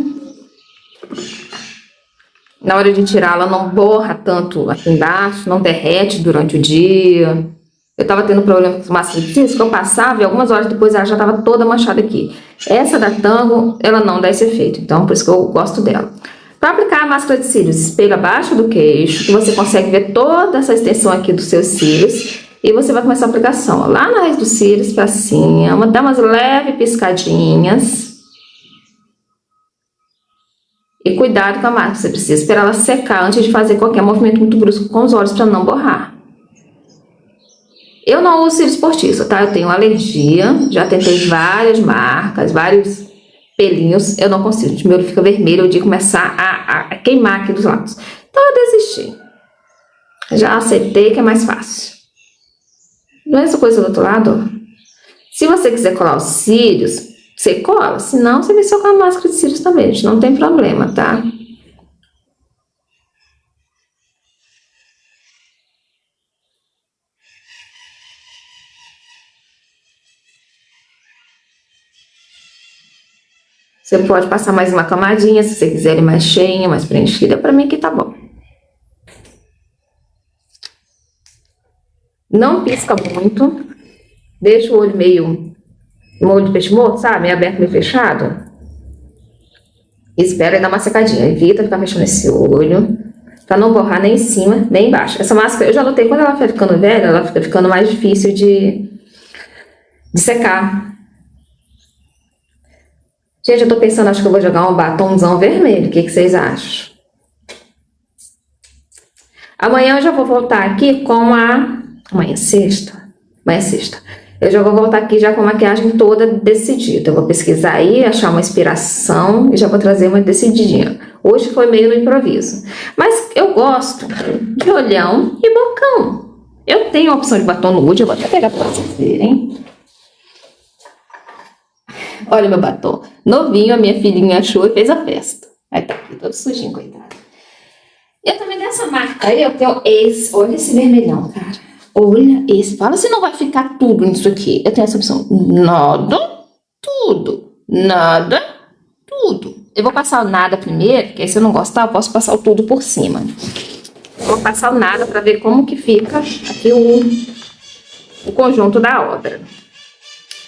Na hora de tirar, ela não borra tanto aqui embaixo, não derrete durante o dia. Eu tava tendo problema com máscara de siso, que eu passava e algumas horas depois ela já tava toda manchada aqui. Essa da Tango, ela não dá esse efeito, então por isso que eu gosto dela. Para aplicar a máscara de cílios, espelho abaixo do queixo, que você consegue ver toda essa extensão aqui dos seus cílios. E você vai começar a aplicação, ó, lá na raiz dos cílios, pra cima, dá umas leves piscadinhas. E cuidado com a máscara, você precisa esperar ela secar antes de fazer qualquer movimento muito brusco com os olhos para não borrar. Eu não uso cílios postiços, tá? Eu tenho alergia, já tentei várias marcas, vários pelinhos, eu não consigo, o meu olho fica vermelho, eu de começar a queimar aqui dos lados. Então eu desisti. Já aceitei que é mais fácil. Mesma coisa do outro lado, ó. Se você quiser colar os cílios, você cola, senão você vem só com a máscara de cílios também, gente, não tem problema, tá? Você pode passar mais uma camadinha, se você quiser ele mais cheinha, mais preenchida, pra mim aqui tá bom. Não pisca muito, deixa o olho meio, um olho de peixe morto, sabe? Meio aberto, meio fechado. Espera e dá uma secadinha, evita ficar fechando esse olho, pra não borrar nem em cima, nem embaixo. Essa máscara, eu já notei, quando ela vai ficando velha, ela fica ficando mais difícil de secar. Gente, eu tô pensando, acho que eu vou jogar um batomzão vermelho, o que vocês acham? Amanhã eu já vou voltar aqui com a... Amanhã é sexta? Amanhã é sexta. Eu já vou voltar aqui já com a maquiagem toda decidida. Eu vou pesquisar aí, achar uma inspiração e já vou trazer uma decididinha. Hoje foi meio no improviso. Mas eu gosto de olhão e bocão. Eu tenho a opção de batom nude, eu vou até pegar pra vocês verem. Olha meu batom. Novinho, a minha filhinha achou e fez a festa. Aí tá aqui todo sujinho, coitado. Eu também dei Nessa marca aí eu tenho esse. Olha esse vermelhão, cara. Olha esse. Fala se não vai ficar tudo nisso aqui. Eu tenho essa opção. Nada, tudo. Nada, tudo. Eu vou passar o nada primeiro, porque aí se eu não gostar, eu posso passar o tudo por cima. Eu vou passar o nada pra ver como que fica aqui o conjunto da obra.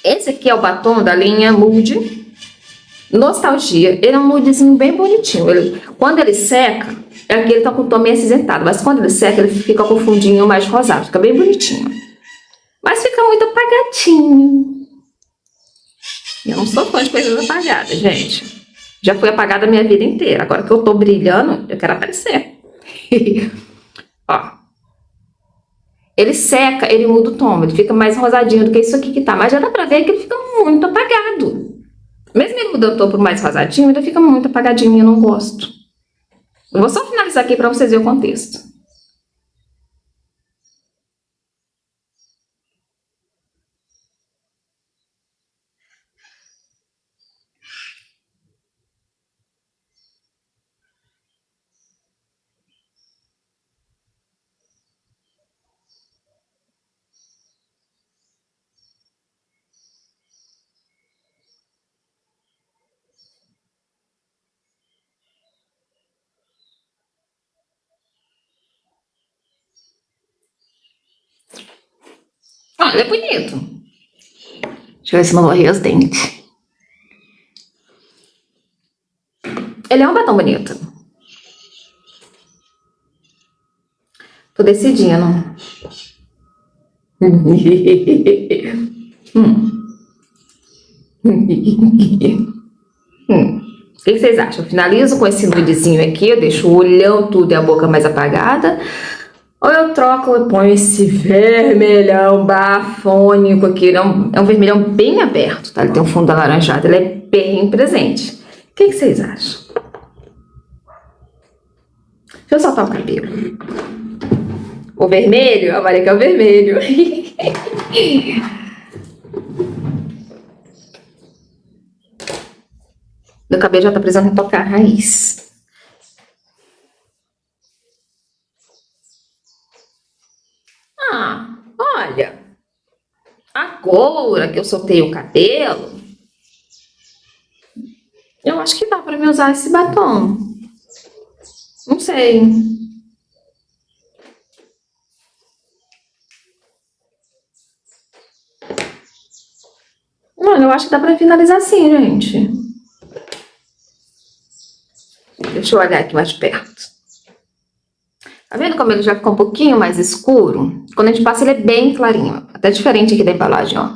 Esse aqui é o batom da linha Mood Nostalgia. Ele é um nudezinho bem bonitinho. Quando ele seca, é que ele tá com o tom meio acinzentado. Mas quando ele seca, ele fica com o fundinho mais rosado. Fica bem bonitinho. Mas fica muito apagadinho. Eu não sou fã de coisas apagadas, gente. Já fui apagada a minha vida inteira. Agora que eu tô brilhando, eu quero aparecer. Ó. Ele seca, ele muda o tom. Ele fica mais rosadinho do que isso aqui que tá. Mas já dá pra ver que ele fica muito apagado. Mesmo ele mudando o tom pro mais rosadinho, ainda fica muito apagadinho e eu não gosto. Eu vou só finalizar aqui pra vocês verem o contexto. Olha, ele é bonito. Deixa eu ver se não morri os dentes. Ele é um batom bonito. Tô decidindo. O que vocês acham? Eu finalizo com esse nudezinho aqui, eu deixo o olhão tudo e a boca mais apagada. Ou eu troco e ponho esse vermelhão bafônico aqui. É um vermelhão bem aberto, tá? Ele tem um fundo alaranjado, ele é bem presente. O que vocês acham? Deixa eu soltar o cabelo. O vermelho? A Maria quer o vermelho. Meu cabelo já tá precisando retocar a raiz. Ah, olha. Agora que eu soltei o cabelo, eu acho que dá pra me usar esse batom. Não sei. Mano, eu acho que dá pra finalizar assim, gente. Deixa eu olhar aqui mais de perto. Tá vendo como ele já ficou um pouquinho mais escuro? Quando a gente passa, ele é bem clarinho. Até diferente aqui da embalagem, ó.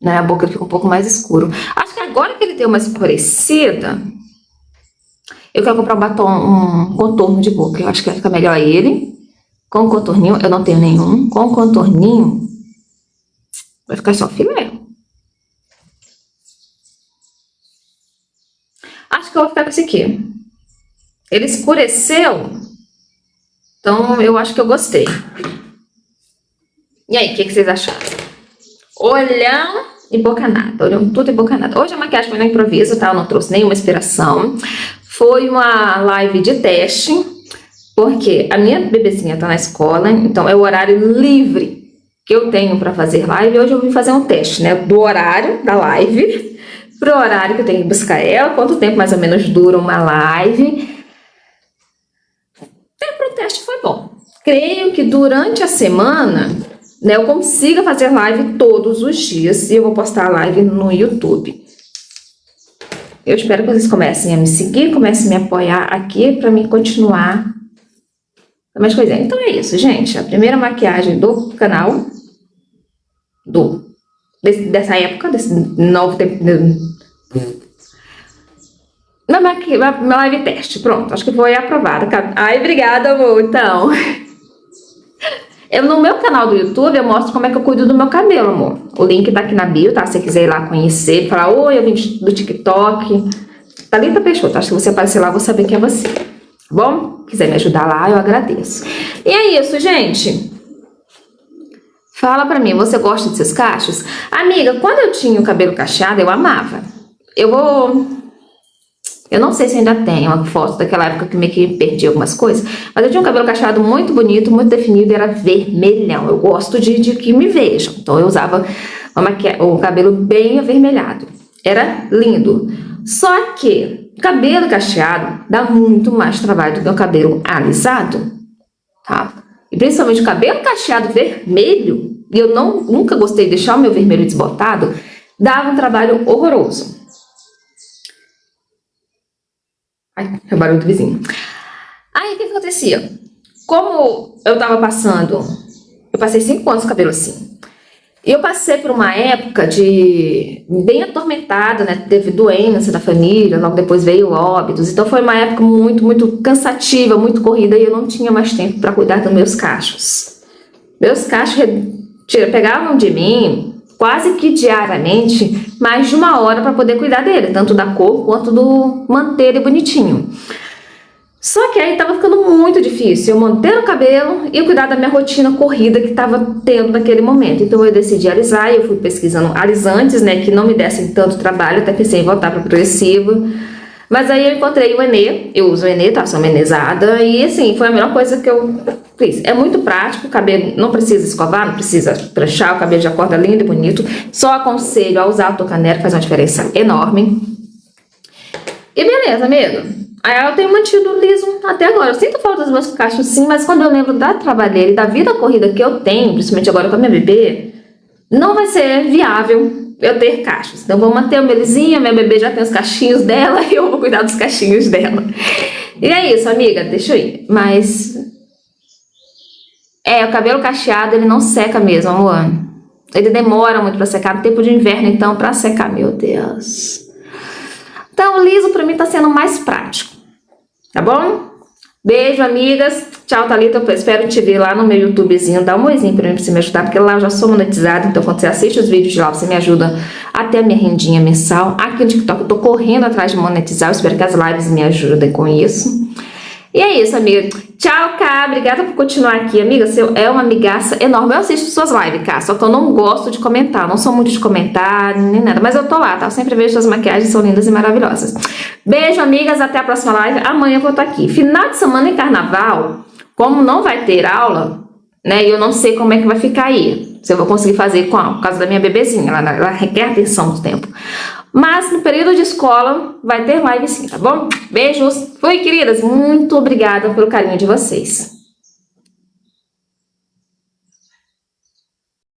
Né? A boca fica um pouco mais escuro. Acho que agora que ele deu uma escurecida, eu quero comprar um batom, um contorno de boca. Eu acho que vai ficar melhor ele. Com contorninho, eu não tenho nenhum. Com contorninho, vai ficar só filé. Acho que eu vou ficar com esse aqui. Ele escureceu. Então, eu acho que eu gostei. E aí, o que vocês acharam? Olhão e boca nada. Olhão tudo e boca nada. Hoje a maquiagem foi no improviso, tá? Eu não trouxe nenhuma inspiração. Foi uma live de teste, porque a minha bebezinha tá na escola, então é o horário livre que eu tenho pra fazer live. Hoje eu vim fazer um teste, né? Do horário da live pro horário que eu tenho que buscar ela. Quanto tempo mais ou menos dura uma live? O teste foi bom. Creio que durante a semana, né, eu consiga fazer live todos os dias e eu vou postar a live no YouTube. Eu espero que vocês comecem a me seguir, comecem a me apoiar aqui para mim continuar mais coisa. Então é isso, gente. A primeira maquiagem do canal, dessa época, desse novo tempo. Minha live teste, pronto, acho que foi aprovada. Ai, obrigada, amor. Então, no meu canal do YouTube, eu mostro como é que eu cuido do meu cabelo, amor. O link tá aqui na bio, tá? Se você quiser ir lá conhecer, falar, oi, eu vim do TikTok. Thalita Peixoto, acho que você aparecer lá, eu vou saber que é você. Tá bom? Quiser me ajudar lá, eu agradeço. E é isso, gente. Fala pra mim, você gosta desses cachos? Amiga, quando eu tinha o cabelo cacheado, eu amava. Eu vou Eu não sei se ainda tem uma foto daquela época que meio que perdi algumas coisas, mas eu tinha um cabelo cacheado muito bonito, muito definido, e era vermelhão. Eu gosto de que me vejam. Então eu usava o cabelo bem avermelhado. Era lindo. Só que o cabelo cacheado dá muito mais trabalho do que o cabelo alisado, tá? E principalmente o cabelo cacheado vermelho, e eu nunca gostei de deixar o meu vermelho desbotado, dava um trabalho horroroso. Ai, é o barulho do vizinho. Aí, o que acontecia? Como eu tava passando... Eu passei 5 anos com cabelo assim. E eu passei por uma época bem atormentada, né? Teve doença da família, logo depois veio óbitos. Então, foi uma época muito, muito cansativa, muito corrida. E eu não tinha mais tempo para cuidar dos meus cachos. Meus cachos pegavam de mim... quase que diariamente, mais de 1 hora para poder cuidar dele, tanto da cor quanto do manter ele bonitinho. Só que aí tava ficando muito difícil eu manter o cabelo e cuidar da minha rotina corrida que tava tendo naquele momento. Então eu decidi alisar, e eu fui pesquisando alisantes, né, que não me dessem tanto trabalho, até pensei em voltar para progressiva. Mas aí eu encontrei o Enê, eu uso o Enê, tá? Sou uma enezada, e assim, foi a melhor coisa que eu fiz. É muito prático, o cabelo não precisa escovar, não precisa pranchar, o cabelo já acorda lindo e bonito. Só aconselho a usar a toucanera, que faz uma diferença enorme. E beleza, amigo. Aí eu tenho mantido liso até agora. Eu sinto falta dos meus cachos sim, mas quando eu lembro da trabalheira e da vida corrida que eu tenho, principalmente agora com a minha bebê, não vai ser viável eu ter cachos. Então vou manter o meu lisinho, minha bebê já tem os cachinhos dela e eu vou cuidar dos cachinhos dela. E é isso, amiga, deixa eu ir. Mas o cabelo cacheado, ele não seca mesmo, amor. Ele demora muito pra secar, no tempo de inverno, então, pra secar, meu Deus. Então, o liso pra mim tá sendo mais prático, tá bom? Beijo, amigas. Tchau, Thalita. Eu espero te ver lá no meu YouTubezinho. Dá um oizinho pra mim, pra você me ajudar, porque lá eu já sou monetizada. Então, quando você assiste os vídeos de lá, você me ajuda a ter a minha rendinha mensal. Aqui no TikTok eu tô correndo atrás de monetizar. Eu espero que as lives me ajudem com isso. E é isso, amiga. Tchau, Cá. Obrigada por continuar aqui, amiga. Você é uma amigaça enorme. Eu assisto suas lives, Cá. Só que eu não gosto de comentar. Não sou muito de comentar, nem nada. Mas eu tô lá, tá? Eu sempre vejo suas maquiagens, são lindas e maravilhosas. Beijo, amigas. Até a próxima live. Amanhã eu vou estar aqui. Final de semana em carnaval, como não vai ter aula, né? E eu não sei como é que vai ficar aí. Se eu vou conseguir fazer por causa da minha bebezinha. Ela requer atenção do tempo. Mas no período de escola vai ter live sim, tá bom? Beijos. Fui, queridas. Muito obrigada pelo carinho de vocês.